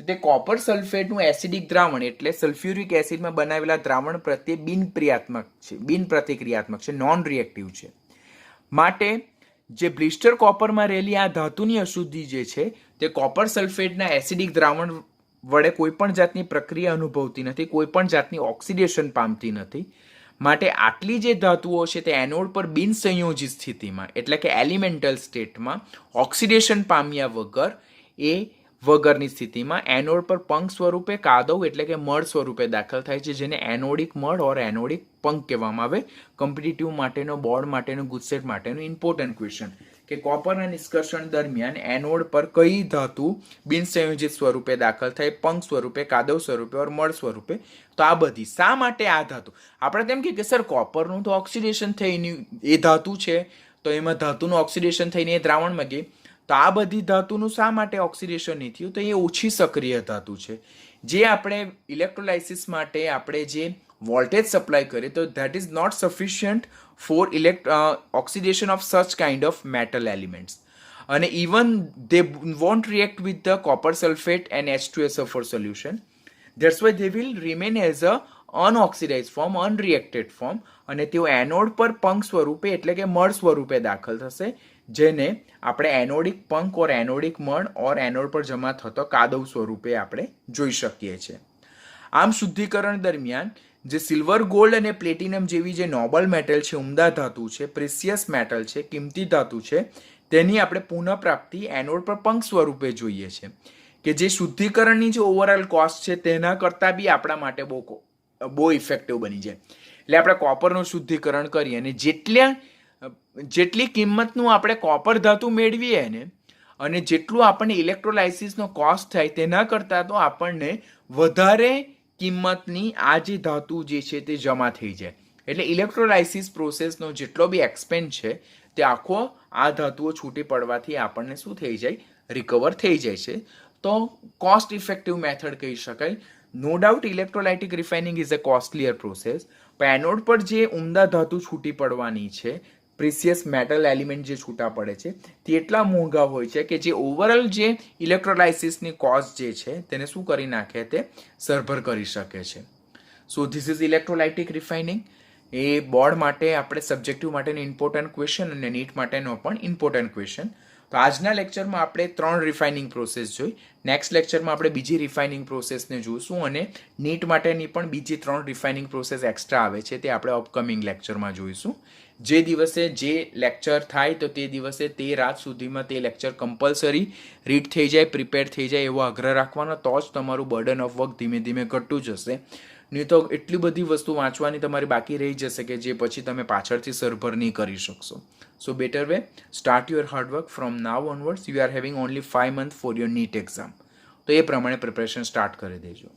તે કોપર સલ્ફેટનું એસિડિક દ્રાવણ એટલે સલ્ફ્યુરિક એસિડમાં બનાવેલા દ્રાવણ પ્રત્યે બિનપ્રતિક્રિયાત્મક છે, નોન રિએક્ટિવ છે. માટે જે બ્લિસ્ટર કોપરમાં રહેલી આ ધાતુની અશુદ્ધિ જે છે તે કોપર સલ્ફેટના એસિડિક દ્રાવણ વડે કોઈ પણ જાતની પ્રક્રિયા અનુભવતી નથી, કોઈ પણ જાતની ઓક્સિડેશન પામતી નથી. માટે આટલી જે ધાતુઓ છે તે એનોડ પર બિનસંયોજિત સ્થિતિમાં એટલે કે એલિમેન્ટલ સ્ટેટમાં ઓક્સિડેશન પામ્યા વગરની સ્થિતિમાં એનોડ પર પંક સ્વરૂપે, કાદવ એટલે કે મળ સ્વરૂપે દાખલ થાય છે, જેને એનોડિક મળ ઓર એનોડિક પંક કહેવામાં આવે. કોમ્પિટિટિવ માટેનો, બોર્ડ માટેનો, ગુજસેટ માટેનો ઇમ્પોર્ટન્ટ ક્વેશ્ચન કે કોપરના નિષ્કર્ષણ દરમિયાન એનોડ પર કઈ ધાતુ બિનસંયોજિત સ્વરૂપે દાખલ થાય, પંક સ્વરૂપે, કાદવ સ્વરૂપે ઓર મળ સ્વરૂપે. તો આ બધી શા માટે આ ધાતુ? આપણે તેમ કે સર કોપરનું તો ઓક્સિડેશન થઈને એ ધાતુ છે તો એમાં ધાતુનું ઓક્સિડેશન થઈને એ દ્રાવણમાં ગઈ, તો આ બધી ધાતુનું શા માટે ઓક્સિડેશન નહીં થયું? તો એ ઓછી સક્રિય ધાતુ છે. જે આપણે ઇલેક્ટ્રોલાઇસિસ માટે આપણે જે વોલ્ટેજ સપ્લાય કરીએ તો that is not sufficient for oxidation of such kind of metal elements. અને even they won't react with the copper sulphate and H2SO4 solution. That's why they will remain as a unoxidise form, unreacted form, અને તેઓ anode પર punk સ્વરૂપે એટલે કે મળ સ્વરૂપે દાખલ થશે, જેને આપણે એનોડિક પંક ઓર એનોડિક મળ ઓર એનોડ પર જમા થતો કાદવ સ્વરૂપે આપણે જોઈ શકીએ છીએ. આમ શુદ્ધિકરણ દરમિયાન જે સિલ્વર, ગોલ્ડ અને પ્લેટિનમ જેવી જે નોબલ મેટલ છે, ઉમદા ધાતુ છે, પ્રિસિયસ મેટલ છે, કિંમતી ધાતુ છે, તેની આપણે પુનઃપ્રાપ્તિ એનોડ પર પંક સ્વરૂપે જોઈએ છે, કે જે શુદ્ધિકરણની જે ઓવરઓલ કોસ્ટ છે તેના કરતાં બી આપણા માટે બહુ ઇફેક્ટિવ બની જાય. એટલે આપણે કોપરનું શુદ્ધિકરણ કરીએ અને જેટલી કિંમતનું આપણે કોપર ધાતુ મેળવીએ ને અને જેટલું આપણને ઇલેક્ટ્રોલાઇસિસનો કોસ્ટ થાય તેના કરતાં તો આપણને વધારે કિંમતની આ જે ધાતુ જે છે તે જમા થઈ જાય. એટલે ઇલેક્ટ્રોલાઇસિસ પ્રોસેસનો જેટલો બી એક્સપેન્સ છે તે આખો આ ધાતુઓ છૂટી પડવાથી આપણને શું થઈ જાય, રિકવર થઈ જાય છે. તો કોસ્ટ ઇફેક્ટિવ મેથડ કહી શકાય. No doubt electrolytic refining is a costlier process, પણ એનોડ પર જે ઉમદા ધાતુ છૂટી પડવાની છે, પ્રિસિયસ મેટલ એલિમેન્ટ જે છૂટા પડે છે, તે એટલા મોંઘા હોય છે કે જે ઓવરઓલ જે ઇલેક્ટ્રોલાઇસિસની કોસ્ટ જે છે તેને શું કરી નાખે, તે સરભર કરી શકે છે. So this is electrolytic refining. A board માટે આપણે સબ્જેક્ટિવ માટેનો ઇમ્પોર્ટન્ટ ક્વેશ્ચન અને નીટ માટેનો પણ ઇમ્પોર્ટન્ટ ક્વેશ્ચન. તો આજના લેક્ચરમાં આપણે 3 રિફાઇનિંગ પ્રોસેસ જોઈ. નેક્સ્ટ લેક્ચરમાં આપણે બીજી રિફાઇનિંગ પ્રોસેસને જોઈશું અને નીટ માટેની પણ બીજી 3 રિફાઇનિંગ પ્રોસેસ એક્સ્ટ્રા આવે છે તે આપણે અપકમિંગ લેક્ચરમાં જોઈશું. જે દિવસે જે લેક્ચર થાય તો તે દિવસે તે રાત સુધીમાં તે લેક્ચર કમ્પલસરી રીડ થઈ જાય, પ્રિપેર થઈ જાય એવો આગ્રહ રાખવાનો, તો જ તમારું બર્ડન ઓફ વર્ક ધીમે ધીમે ઘટતું જશે. નહીં તો એટલી બધી વસ્તુ વાંચવાની તમારી બાકી રહી જશે કે જે પછી તમે પાછળથી સરભર નહીં કરી શકશો. So better way, start your hard work from now onwards. You are having only 5 months for your NEET exam. તો એ પ્રમાણે પ્રિપરેશન સ્ટાર્ટ કરી દેજો.